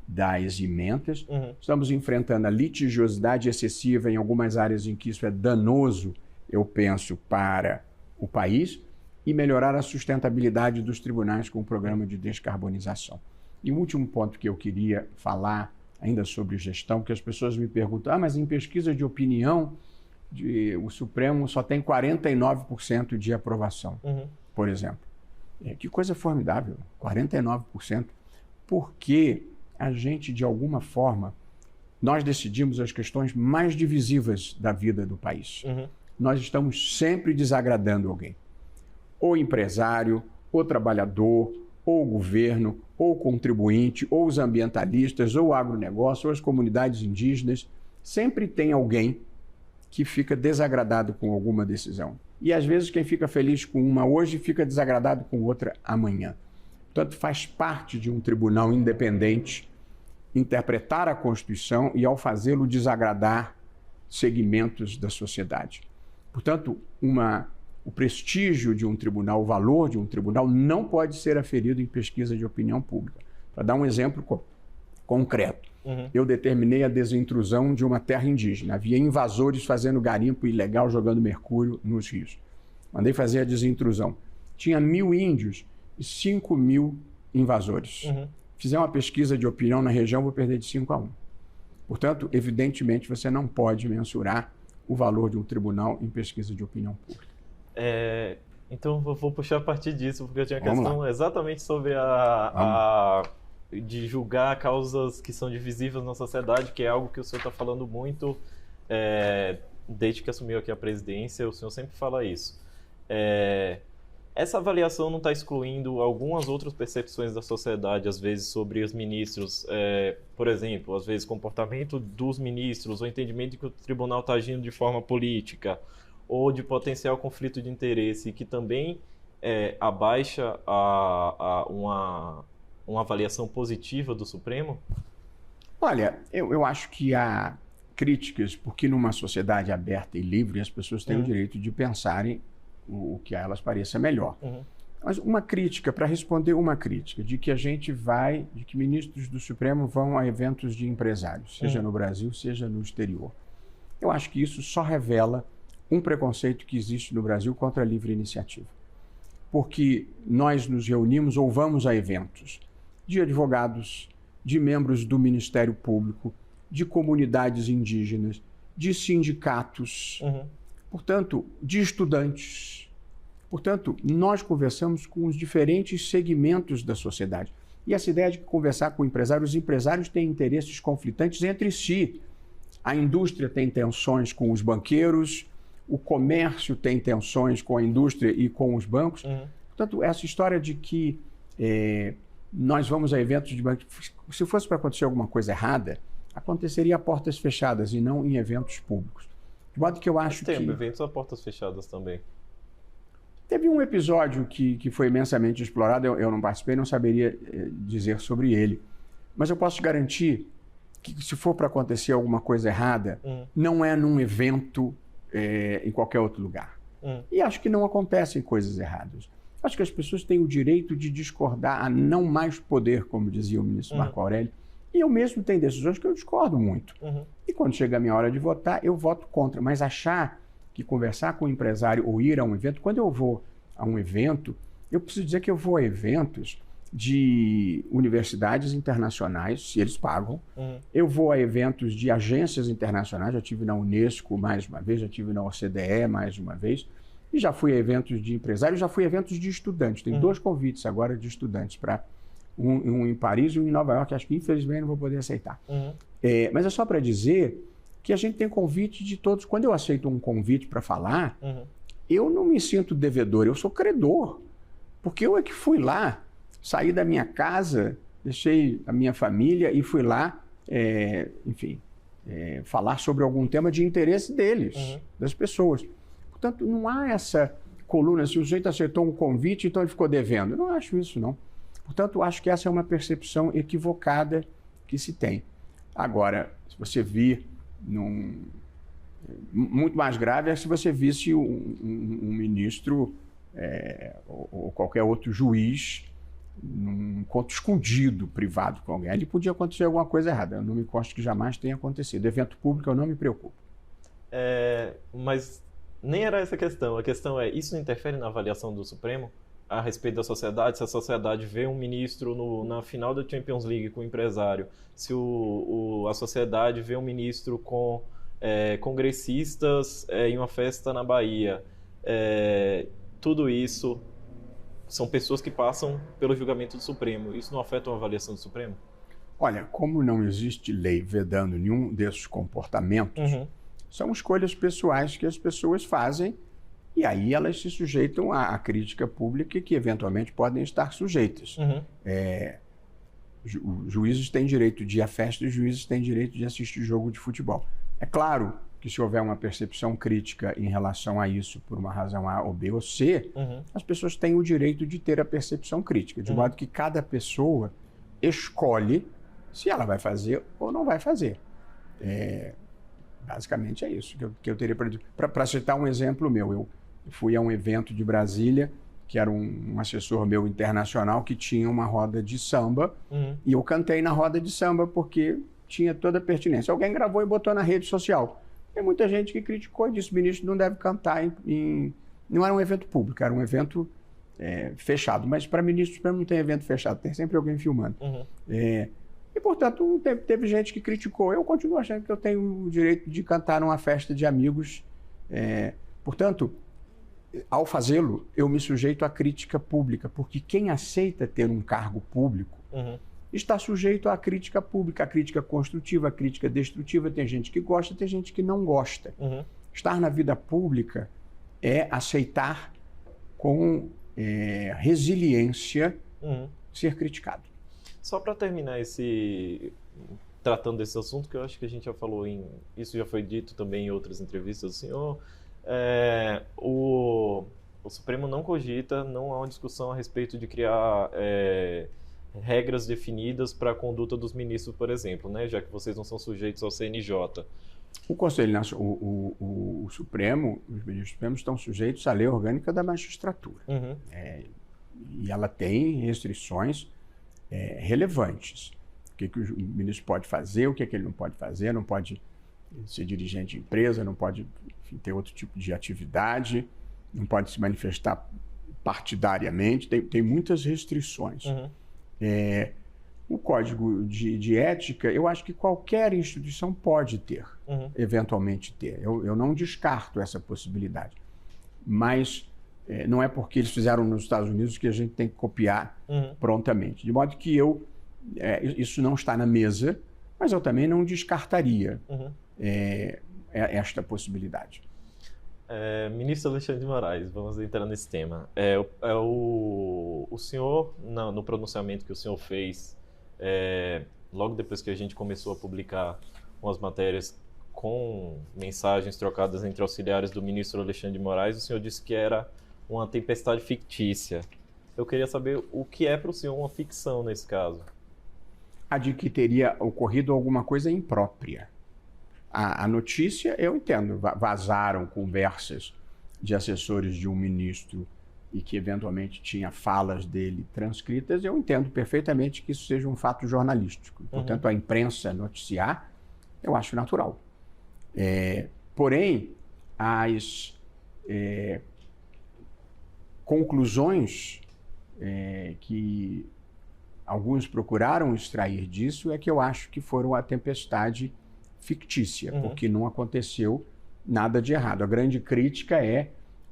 das emendas. Estamos enfrentando a litigiosidade excessiva em algumas áreas em que isso é danoso, eu penso, para o país, e melhorar a sustentabilidade dos tribunais com o programa de descarbonização. E o último ponto que eu queria falar, ainda sobre gestão, que as pessoas me perguntam, mas em pesquisa de opinião, o Supremo só tem 49% de aprovação, por exemplo. Que coisa formidável, 49%. Porque a gente, de alguma forma, nós decidimos as questões mais divisivas da vida do país. Nós estamos sempre desagradando alguém. Ou empresário, ou trabalhador, ou o governo, ou o contribuinte, ou os ambientalistas, ou o agronegócio, ou as comunidades indígenas. Sempre tem alguém que fica desagradado com alguma decisão. E, às vezes, quem fica feliz com uma hoje fica desagradado com outra amanhã. Portanto, faz parte de um tribunal independente interpretar a Constituição e, ao fazê-lo, desagradar segmentos da sociedade. Portanto, o prestígio de um tribunal, o valor de um tribunal não pode ser aferido em pesquisa de opinião pública. Para dar um exemplo concreto, eu determinei a desintrusão de uma terra indígena. Havia invasores fazendo garimpo ilegal, jogando mercúrio nos rios. Mandei fazer a desintrusão. Tinha 1.000 índios e 5.000 invasores. Fizer uma pesquisa de opinião na região, vou perder de 5-1. Portanto, evidentemente, você não pode mensurar o valor de um tribunal em pesquisa de opinião pública. Então, eu vou puxar a partir disso, porque eu tinha Vamos questão exatamente sobre de julgar causas que são divisíveis na sociedade, que é algo que o senhor está falando muito desde que assumiu aqui a presidência, o senhor sempre fala isso. essa avaliação não está excluindo algumas outras percepções da sociedade, às vezes, sobre os ministros, por exemplo, às vezes comportamento dos ministros, ou entendimento de que o tribunal está agindo de forma política, ou de potencial conflito de interesse, que também abaixa uma avaliação positiva do Supremo? Olha, eu acho que há críticas, porque numa sociedade aberta e livre, as pessoas têm o direito de pensarem o que a elas pareça melhor. Mas uma crítica, para responder uma crítica, de que de que ministros do Supremo vão a eventos de empresários, seja no Brasil, seja no exterior. Eu acho que isso só revela um preconceito que existe no Brasil contra a livre iniciativa. Porque nós nos reunimos ou vamos a eventos de advogados, de membros do Ministério Público, de comunidades indígenas, de sindicatos, portanto, de estudantes. Portanto, nós conversamos com os diferentes segmentos da sociedade. E essa ideia de conversar com os empresários têm interesses conflitantes entre si. A indústria tem tensões com os banqueiros, o comércio tem tensões com a indústria e com os bancos. Portanto, essa história de que nós vamos a eventos de banco, se fosse para acontecer alguma coisa errada, aconteceria a portas fechadas e não em eventos públicos. De modo que eu acho Mas tem eventos a portas fechadas também. Teve um episódio que foi imensamente explorado, eu não participei, não saberia dizer sobre ele. Mas eu posso te garantir que se for para acontecer alguma coisa errada, não é num evento em qualquer outro lugar. E acho que não acontecem coisas erradas. Acho que as pessoas têm o direito de discordar a não mais poder, como dizia o ministro Marco Aurélio. E eu mesmo tenho decisões que eu discordo muito. E quando chega a minha hora de votar, eu voto contra. Mas achar que conversar com um empresário ou ir a um evento, quando eu vou a um evento, eu preciso dizer que eu vou a eventos de universidades internacionais, se eles pagam. Eu vou a eventos de agências internacionais, já estive na Unesco mais uma vez, já estive na OCDE mais uma vez, e já fui a eventos de empresários, já fui a eventos de estudantes. Tem 2 convites agora de estudantes, para um em Paris e um em Nova York, acho que infelizmente não vou poder aceitar. Mas é só para dizer que a gente tem convite de todos. Quando eu aceito um convite para falar, eu não me sinto devedor, eu sou credor, porque eu é que fui lá, saí da minha casa, deixei a minha família e fui lá, falar sobre algum tema de interesse deles, das pessoas. Portanto, não há essa coluna, se o sujeito aceitou um convite, então ele ficou devendo. Eu não acho isso, não. Portanto, acho que essa é uma percepção equivocada que se tem. Agora, se você vir muito mais grave é se você visse um ministro ou qualquer outro juiz num encontro escondido, privado com alguém. Ali podia acontecer alguma coisa errada. Eu não me consta que jamais tenha acontecido. Evento público eu não me preocupo. Mas nem era essa a questão. A questão é, isso interfere na avaliação do Supremo a respeito da sociedade? Se a sociedade vê um ministro na final da Champions League com um empresário, se a sociedade vê um ministro com congressistas em uma festa na Bahia, tudo isso são pessoas que passam pelo julgamento do Supremo. Isso não afeta a avaliação do Supremo? Olha, como não existe lei vedando nenhum desses comportamentos, são escolhas pessoais que as pessoas fazem e aí elas se sujeitam à crítica pública que eventualmente podem estar sujeitas. Juízes têm direito de ir à festa e juízes têm direito de assistir jogo de futebol. É claro que se houver uma percepção crítica em relação a isso por uma razão A ou B ou C, as pessoas têm o direito de ter a percepção crítica, de modo que cada pessoa escolhe se ela vai fazer ou não vai fazer. Basicamente é isso que eu teria para dizer. Para citar um exemplo meu, eu fui a um evento de Brasília, que era um assessor meu internacional que tinha uma roda de samba, e eu cantei na roda de samba porque tinha toda a pertinência. Alguém gravou e botou na rede social. Tem muita gente que criticou e disse que o ministro não deve cantar Não era um evento público, era um evento fechado. Mas para ministros não tem evento fechado, tem sempre alguém filmando. E, portanto, teve gente que criticou. Eu continuo achando que eu tenho o direito de cantar numa festa de amigos. Portanto, ao fazê-lo, eu me sujeito à crítica pública, porque quem aceita ter um cargo público está sujeito à crítica pública, à crítica construtiva, à crítica destrutiva. Tem gente que gosta, tem gente que não gosta. Estar na vida pública é aceitar com resiliência ser criticado. Só para terminar tratando desse assunto, que eu acho que a gente já falou isso já foi dito também em outras entrevistas do senhor, o Supremo não cogita, não há uma discussão a respeito de criar regras definidas para a conduta dos ministros, por exemplo, né? Já que vocês não são sujeitos ao CNJ. O Conselho Nacional, o Supremo, os ministros supremos estão sujeitos à lei orgânica da magistratura. E ela tem restrições relevantes. O que o ministro pode fazer, o que ele não pode fazer, não pode ser dirigente de empresa, não pode, enfim, ter outro tipo de atividade, não pode se manifestar partidariamente, tem muitas restrições. O Código de Ética, eu acho que qualquer instituição pode ter, eventualmente ter. Eu não descarto essa possibilidade. Mas não é porque eles fizeram nos Estados Unidos que a gente tem que copiar prontamente. De modo que isso não está na mesa, mas eu também não descartaria esta possibilidade. Ministro Alexandre de Moraes, vamos entrar nesse tema. O senhor, no pronunciamento que o senhor fez, logo depois que a gente começou a publicar umas matérias com mensagens trocadas entre auxiliares do ministro Alexandre de Moraes, o senhor disse que era uma tempestade fictícia. Eu queria saber o que é para o senhor uma ficção nesse caso. A de que teria ocorrido alguma coisa imprópria. A notícia, eu entendo, vazaram conversas de assessores de um ministro e que eventualmente tinha falas dele transcritas, eu entendo perfeitamente que isso seja um fato jornalístico. Portanto, a imprensa noticiar, eu acho natural. Porém, as conclusões que alguns procuraram extrair disso é que eu acho que foram a tempestade fictícia, porque não aconteceu nada de errado. A grande crítica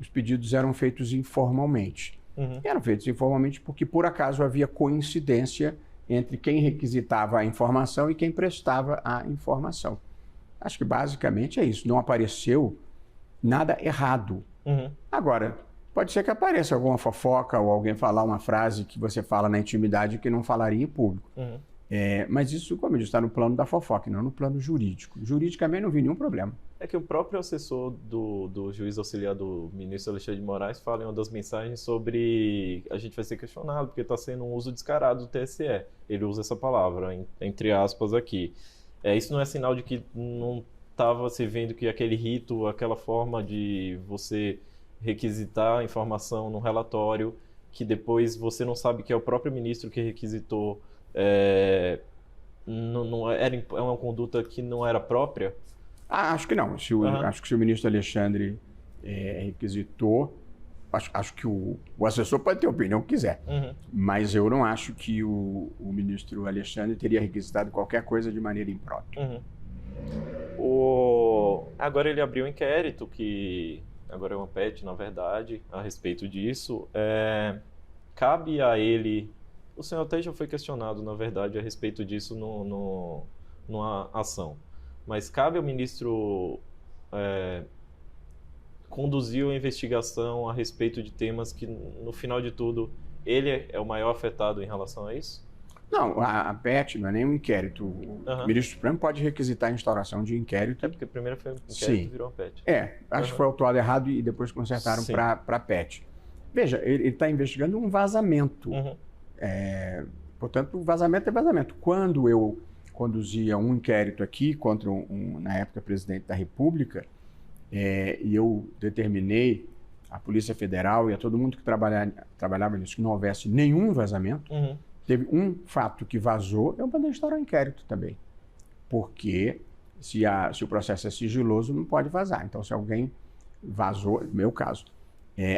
os pedidos eram feitos informalmente. Eram feitos informalmente porque, por acaso, havia coincidência entre quem requisitava a informação e quem prestava a informação. Acho que basicamente é isso. Não apareceu nada errado. Agora, pode ser que apareça alguma fofoca ou alguém falar uma frase que você fala na intimidade que não falaria em público. Mas isso, como eu disse, está no plano da fofoca, não no plano jurídico. Juridicamente não vi nenhum problema. É que o próprio assessor do juiz auxiliar do ministro Alexandre de Moraes fala em uma das mensagens sobre a gente vai ser questionado porque está sendo um uso descarado do TSE. Ele usa essa palavra, entre aspas, aqui. Isso não é sinal de que não estava se vendo que aquele rito, aquela forma de você requisitar a informação no relatório, que depois você não sabe que é o próprio ministro que requisitou, é uma conduta que não era própria? Acho que não. Acho que se o ministro Alexandre requisitou, acho que o assessor pode ter a opinião que quiser, mas eu não acho que o ministro Alexandre teria requisitado qualquer coisa de maneira imprópria. Agora ele abriu um inquérito, que agora é uma PET, na verdade, a respeito disso. Cabe a ele... O senhor até já foi questionado, na verdade, a respeito disso numa ação. Mas cabe ao ministro conduzir a investigação a respeito de temas que, no final de tudo, ele é o maior afetado em relação a isso? Não, a PET não é nem um inquérito. O ministro Supremo pode requisitar a instauração de inquérito. Porque primeiro foi um inquérito e virou uma PET. Acho que foi autuado errado e depois consertaram para a PET. Veja, ele está investigando um vazamento. Portanto, vazamento é vazamento. Quando eu conduzia um inquérito aqui contra na época, presidente da República, e eu determinei à Polícia Federal e a todo mundo que trabalhava nisso que não houvesse nenhum vazamento, teve um fato que vazou, eu mandei instaurar um inquérito também. Porque se o processo é sigiloso, não pode vazar. Então, se alguém vazou, no meu caso,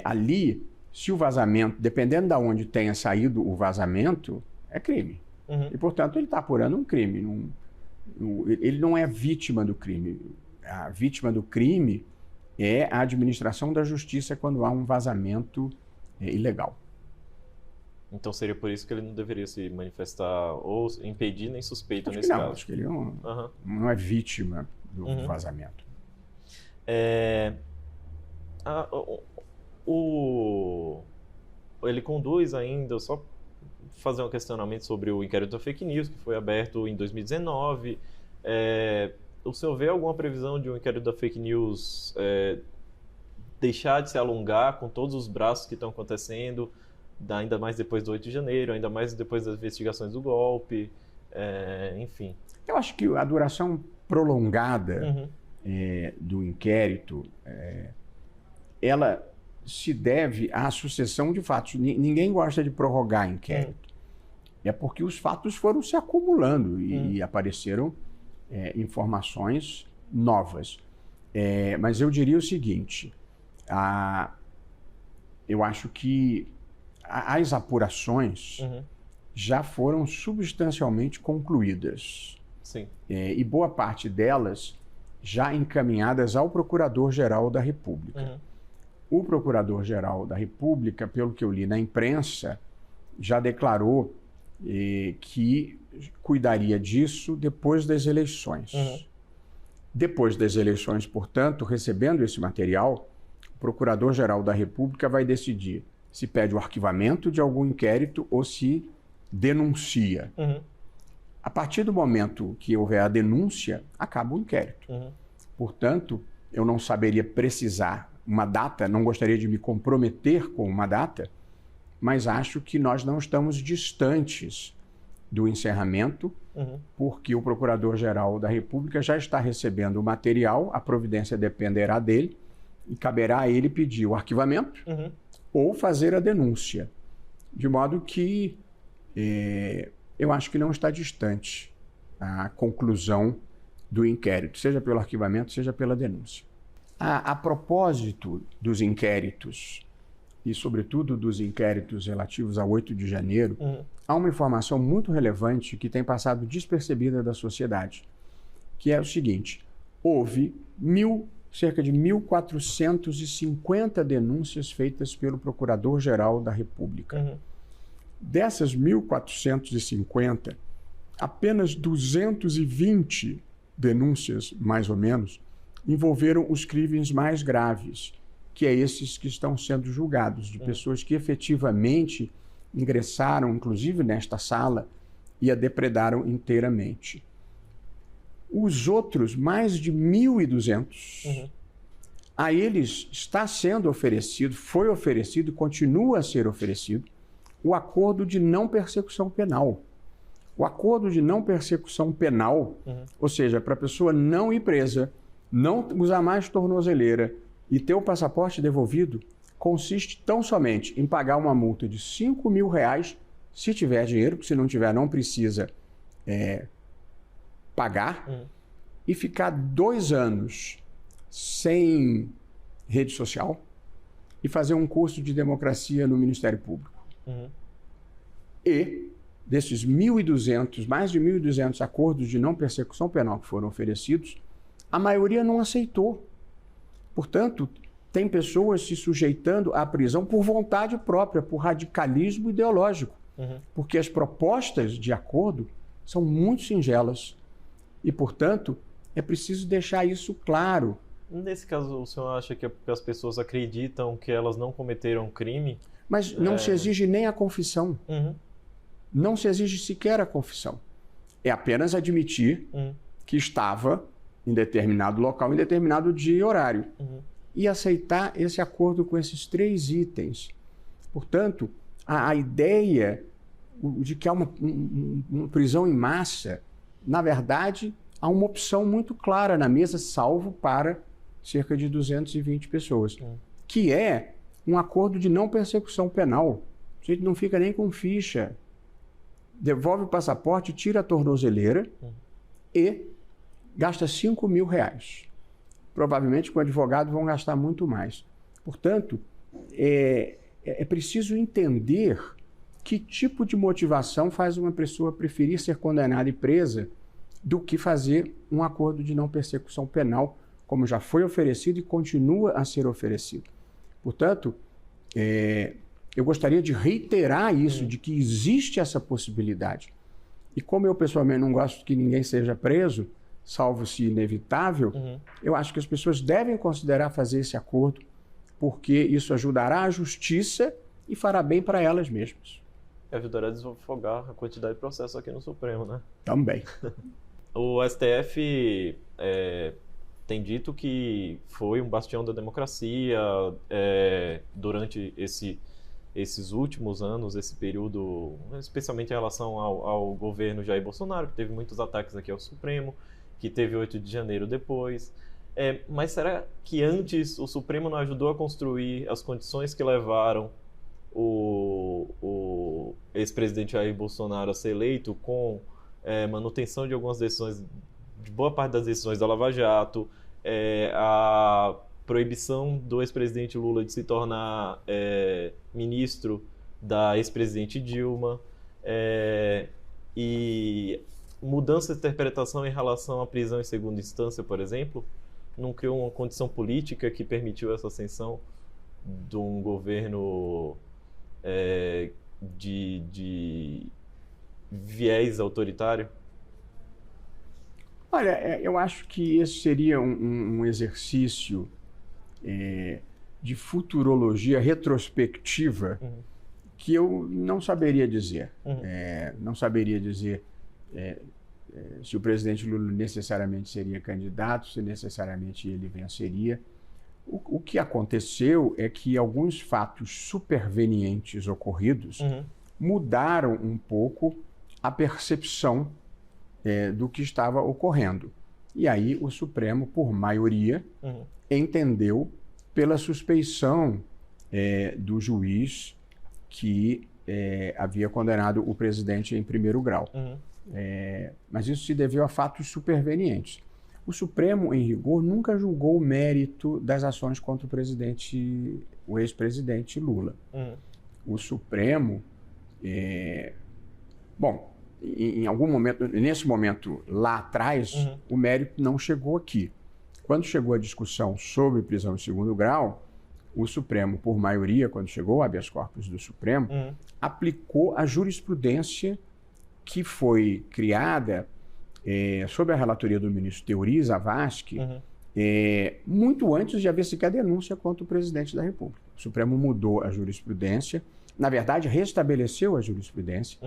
ali, se o vazamento, dependendo de onde tenha saído o vazamento, é crime. E, portanto, ele está apurando um crime. Ele não é vítima do crime. A vítima do crime é a administração da justiça quando há um vazamento ilegal. Então seria por isso que ele não deveria se manifestar ou impedir nem suspeito nesse caso? Não, acho que ele não é vítima do vazamento. ele conduz ainda, só fazer um questionamento sobre o inquérito da fake news, que foi aberto em 2019. O senhor vê alguma previsão de um inquérito da fake news deixar de se alongar com todos os braços que estão acontecendo, ainda mais depois do 8 de janeiro, ainda mais depois das investigações do golpe, enfim? Eu acho que a duração prolongada do inquérito, ela se deve à sucessão de fatos. Ninguém gosta de prorrogar inquérito. É porque os fatos foram se acumulando e apareceram informações novas. Mas eu diria o seguinte, eu acho que as apurações já foram substancialmente concluídas. Sim. E boa parte delas já encaminhadas ao Procurador-Geral da República. O Procurador-Geral da República, pelo que eu li na imprensa, já declarou que cuidaria disso depois das eleições. Depois das eleições, portanto, recebendo esse material, o Procurador-Geral da República vai decidir se pede o arquivamento de algum inquérito ou se denuncia. A partir do momento que houver a denúncia, acaba o inquérito. Portanto, eu não saberia precisar uma data, não gostaria de me comprometer com uma data, mas acho que nós não estamos distantes do encerramento, porque o Procurador-Geral da República já está recebendo o material, a providência dependerá dele, e caberá a ele pedir o arquivamento ou fazer a denúncia. De modo que eu acho que não está distante a conclusão do inquérito, seja pelo arquivamento, seja pela denúncia. A propósito dos inquéritos, e sobretudo dos inquéritos relativos ao 8 de janeiro, há uma informação muito relevante que tem passado despercebida da sociedade, que é o seguinte: houve cerca de 1.450 denúncias feitas pelo Procurador-Geral da República. Dessas 1.450, apenas 220 denúncias, mais ou menos, envolveram os crimes mais graves, que é esses que estão sendo julgados, de pessoas que efetivamente ingressaram, inclusive nesta sala, e a depredaram inteiramente. Os outros, mais de 1.200, a eles está sendo oferecido, foi oferecido, continua a ser oferecido, o acordo de não persecução penal. O acordo de não persecução penal, ou seja, para a pessoa não ir presa, não usar mais tornozeleira e ter o passaporte devolvido, consiste tão somente em pagar uma multa de R$5.000, se tiver dinheiro, porque se não tiver não precisa pagar, e ficar 2 anos sem rede social e fazer um curso de democracia no Ministério Público. E desses 1.200, mais de 1.200 acordos de não persecução penal que foram oferecidos, a maioria não aceitou. Portanto, tem pessoas se sujeitando à prisão por vontade própria, por radicalismo ideológico, porque as propostas de acordo são muito singelas e, portanto, é preciso deixar isso claro. Nesse caso, o senhor acha que as pessoas acreditam que elas não cometeram crime? Mas não se exige nem a confissão. Não se exige sequer a confissão. É apenas admitir que estava em determinado local, em determinado dia e horário. E aceitar esse acordo com esses 3 itens. Portanto, a ideia de que há uma prisão em massa, na verdade, há uma opção muito clara na mesa, salvo para cerca de 220 pessoas, que é um acordo de não persecução penal. A gente não fica nem com ficha. Devolve o passaporte, tira a tornozeleira e gasta R$5.000. Provavelmente com o advogado vão gastar muito mais. Portanto, é preciso entender que tipo de motivação faz uma pessoa preferir ser condenada e presa do que fazer um acordo de não persecução penal, como já foi oferecido e continua a ser oferecido. Portanto, eu gostaria de reiterar isso, de que existe essa possibilidade. E como eu pessoalmente não gosto que ninguém seja preso, salvo se inevitável, eu acho que as pessoas devem considerar fazer esse acordo, porque isso ajudará a justiça e fará bem para elas mesmas. Ajudará a desafogar a quantidade de processos aqui no Supremo, né? Também. O STF tem dito que foi um bastião da democracia durante esses últimos anos, esse período, especialmente em relação ao governo Jair Bolsonaro, que teve muitos ataques aqui ao Supremo, que teve 8 de janeiro depois. Mas será que antes o Supremo não ajudou a construir as condições que levaram o ex-presidente Jair Bolsonaro a ser eleito com manutenção de algumas decisões, de boa parte das decisões da Lava Jato, a proibição do ex-presidente Lula de se tornar ministro da ex-presidente Dilma, e mudança de interpretação em relação à prisão em segunda instância, por exemplo, não criou uma condição política que permitiu essa ascensão de um governo de viés autoritário? Olha, eu acho que esse seria um exercício de futurologia retrospectiva que eu não saberia dizer. Não saberia dizer se o presidente Lula necessariamente seria candidato, se necessariamente ele venceria. O que aconteceu é que alguns fatos supervenientes ocorridos mudaram um pouco a percepção do que estava ocorrendo. E aí o Supremo, por maioria, entendeu pela suspeição do juiz que havia condenado o presidente em primeiro grau. Mas isso se deveu a fatos supervenientes. O Supremo, em rigor, nunca julgou o mérito das ações contra o ex-presidente Lula. O Supremo, em algum momento, nesse momento lá atrás, o mérito não chegou aqui. Quando chegou a discussão sobre prisão em segundo grau, o Supremo, por maioria, quando chegou o habeas corpus do Supremo, aplicou a jurisprudência que foi criada sob a relatoria do ministro Teori Zavascki, muito antes de haver sequer denúncia contra o presidente da República. O Supremo mudou a jurisprudência, na verdade, restabeleceu a jurisprudência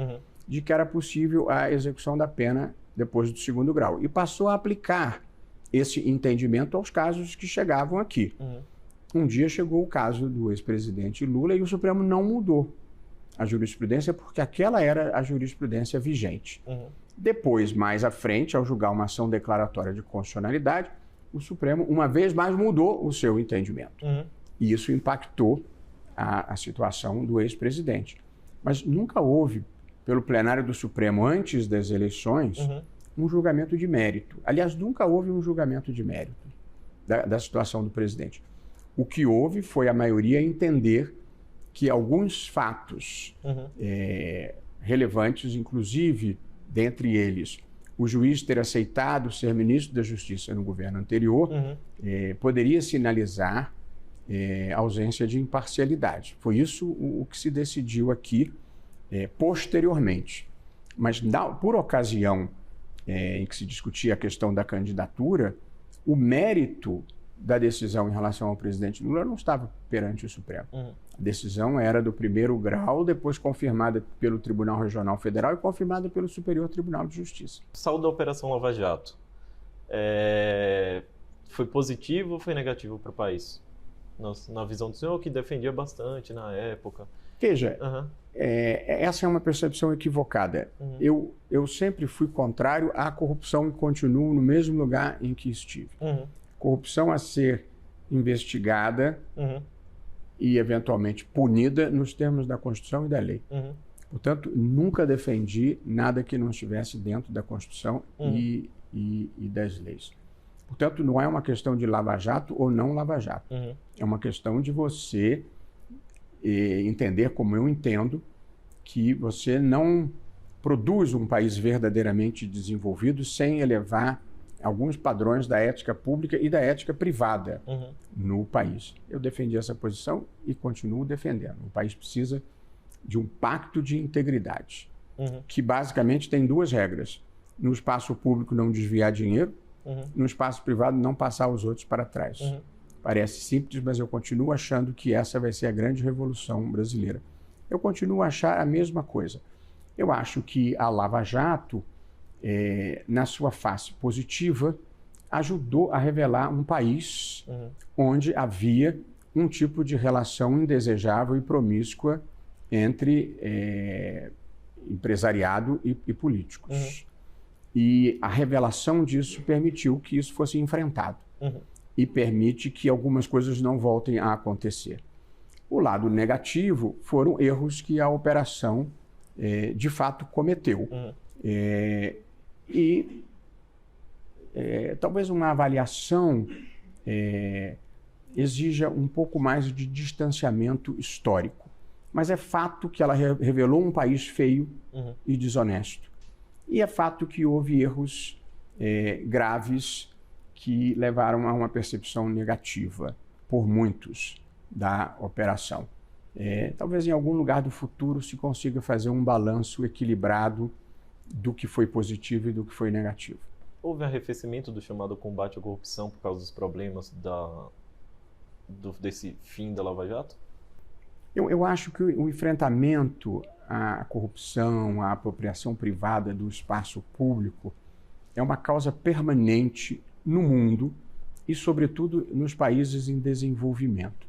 de que era possível a execução da pena depois do segundo grau e passou a aplicar esse entendimento aos casos que chegavam aqui. Um dia chegou o caso do ex-presidente Lula e o Supremo não mudou a jurisprudência porque aquela era a jurisprudência vigente. Depois, mais à frente, ao julgar uma ação declaratória de constitucionalidade, o Supremo, uma vez mais, mudou o seu entendimento. E isso impactou a situação do ex-presidente. Mas nunca houve, pelo plenário do Supremo, antes das eleições, um julgamento de mérito. Aliás, nunca houve um julgamento de mérito da situação do presidente. O que houve foi a maioria entender que alguns fatos relevantes, inclusive, dentre eles, o juiz ter aceitado ser ministro da Justiça no governo anterior, poderia sinalizar ausência de imparcialidade. Foi isso o que se decidiu aqui posteriormente. Mas, por ocasião em que se discutia a questão da candidatura, o mérito da decisão em relação ao presidente Lula não estava perante o Supremo. A decisão era do primeiro grau, depois confirmada pelo Tribunal Regional Federal e confirmada pelo Superior Tribunal de Justiça. Saldo da Operação Lava Jato foi positivo ou foi negativo para o país? Na visão do senhor, que defendia bastante na época. Veja, essa é uma percepção equivocada. Eu sempre fui contrário à corrupção e continuo no mesmo lugar em que estive. Corrupção a ser investigada e, eventualmente, punida nos termos da Constituição e da lei. Portanto, nunca defendi nada que não estivesse dentro da Constituição e das leis. Portanto, não é uma questão de lava-jato ou não lava-jato. É uma questão de você entender, como eu entendo, que você não produz um país verdadeiramente desenvolvido sem elevar alguns padrões da ética pública e da ética privada no país. Eu defendi essa posição e continuo defendendo. O país precisa de um pacto de integridade, que basicamente tem duas regras. No espaço público não desviar dinheiro, no espaço privado não passar os outros para trás. Parece simples, mas eu continuo achando que essa vai ser a grande revolução brasileira. Eu continuo a achar a mesma coisa. Eu acho que a Lava Jato, na sua face positiva, ajudou a revelar um país onde havia um tipo de relação indesejável e promíscua entre empresariado e políticos. E a revelação disso permitiu que isso fosse enfrentado e permite que algumas coisas não voltem a acontecer. O lado negativo foram erros que a operação de fato cometeu. Talvez uma avaliação exija um pouco mais de distanciamento histórico. Mas é fato que ela revelou um país feio e desonesto. E é fato que houve erros graves que levaram a uma percepção negativa por muitos da operação. Talvez em algum lugar do futuro se consiga fazer um balanço equilibrado do que foi positivo e do que foi negativo. Houve arrefecimento do chamado combate à corrupção por causa dos problemas desse fim da Lava Jato? Eu acho que o enfrentamento à corrupção, à apropriação privada do espaço público é uma causa permanente no mundo e, sobretudo, nos países em desenvolvimento.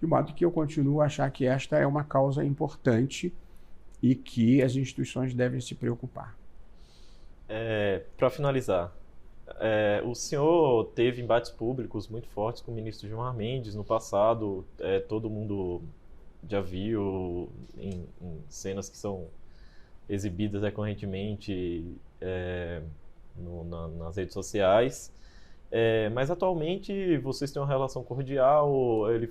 De modo que eu continuo a achar que esta é uma causa importante e que as instituições devem se preocupar. Para finalizar, o senhor teve embates públicos muito fortes com o ministro Gilmar Mendes no passado. Todo mundo já viu em cenas que são exibidas recorrentemente nas redes sociais. Mas atualmente vocês têm uma relação cordial, ele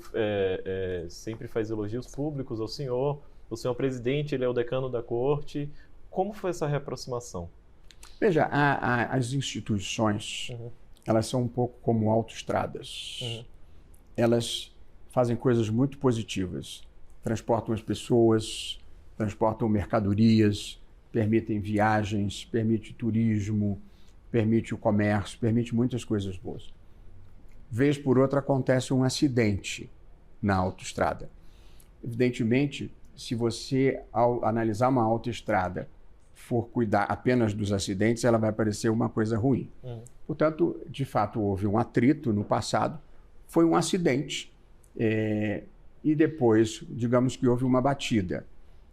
sempre faz elogios públicos ao senhor. O senhor presidente, ele é o decano da corte. Como foi essa reaproximação? Veja, as instituições, elas são um pouco como autoestradas. Elas fazem coisas muito positivas. Transportam as pessoas, transportam mercadorias, permitem viagens, permite turismo, permite o comércio, permite muitas coisas boas. Vez por outra acontece um acidente na autoestrada. Evidentemente, se você, ao analisar uma autoestrada, for cuidar apenas dos acidentes, ela vai parecer uma coisa ruim. Portanto, de fato, houve um atrito no passado, foi um acidente, e depois, digamos que houve uma batida.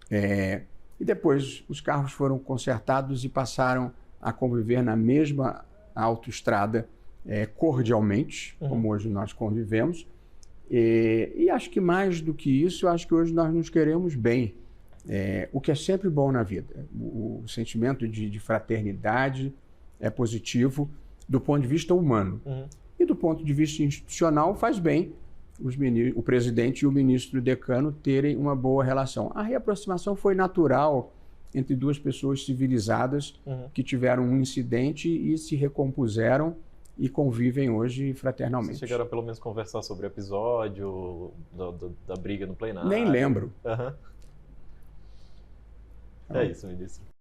E depois os carros foram consertados e passaram a conviver na mesma autoestrada cordialmente, como hoje nós convivemos. E acho que mais do que isso, acho que hoje nós nos queremos bem. O que é sempre bom na vida. O sentimento de fraternidade é positivo do ponto de vista humano. E do ponto de vista institucional, faz bem o presidente e o ministro decano terem uma boa relação. A reaproximação foi natural entre duas pessoas civilizadas que tiveram um incidente e se recompuseram e convivem hoje fraternalmente. Vocês chegaram a pelo menos conversar sobre o episódio da briga no plenário? Nem lembro. É isso, ministro.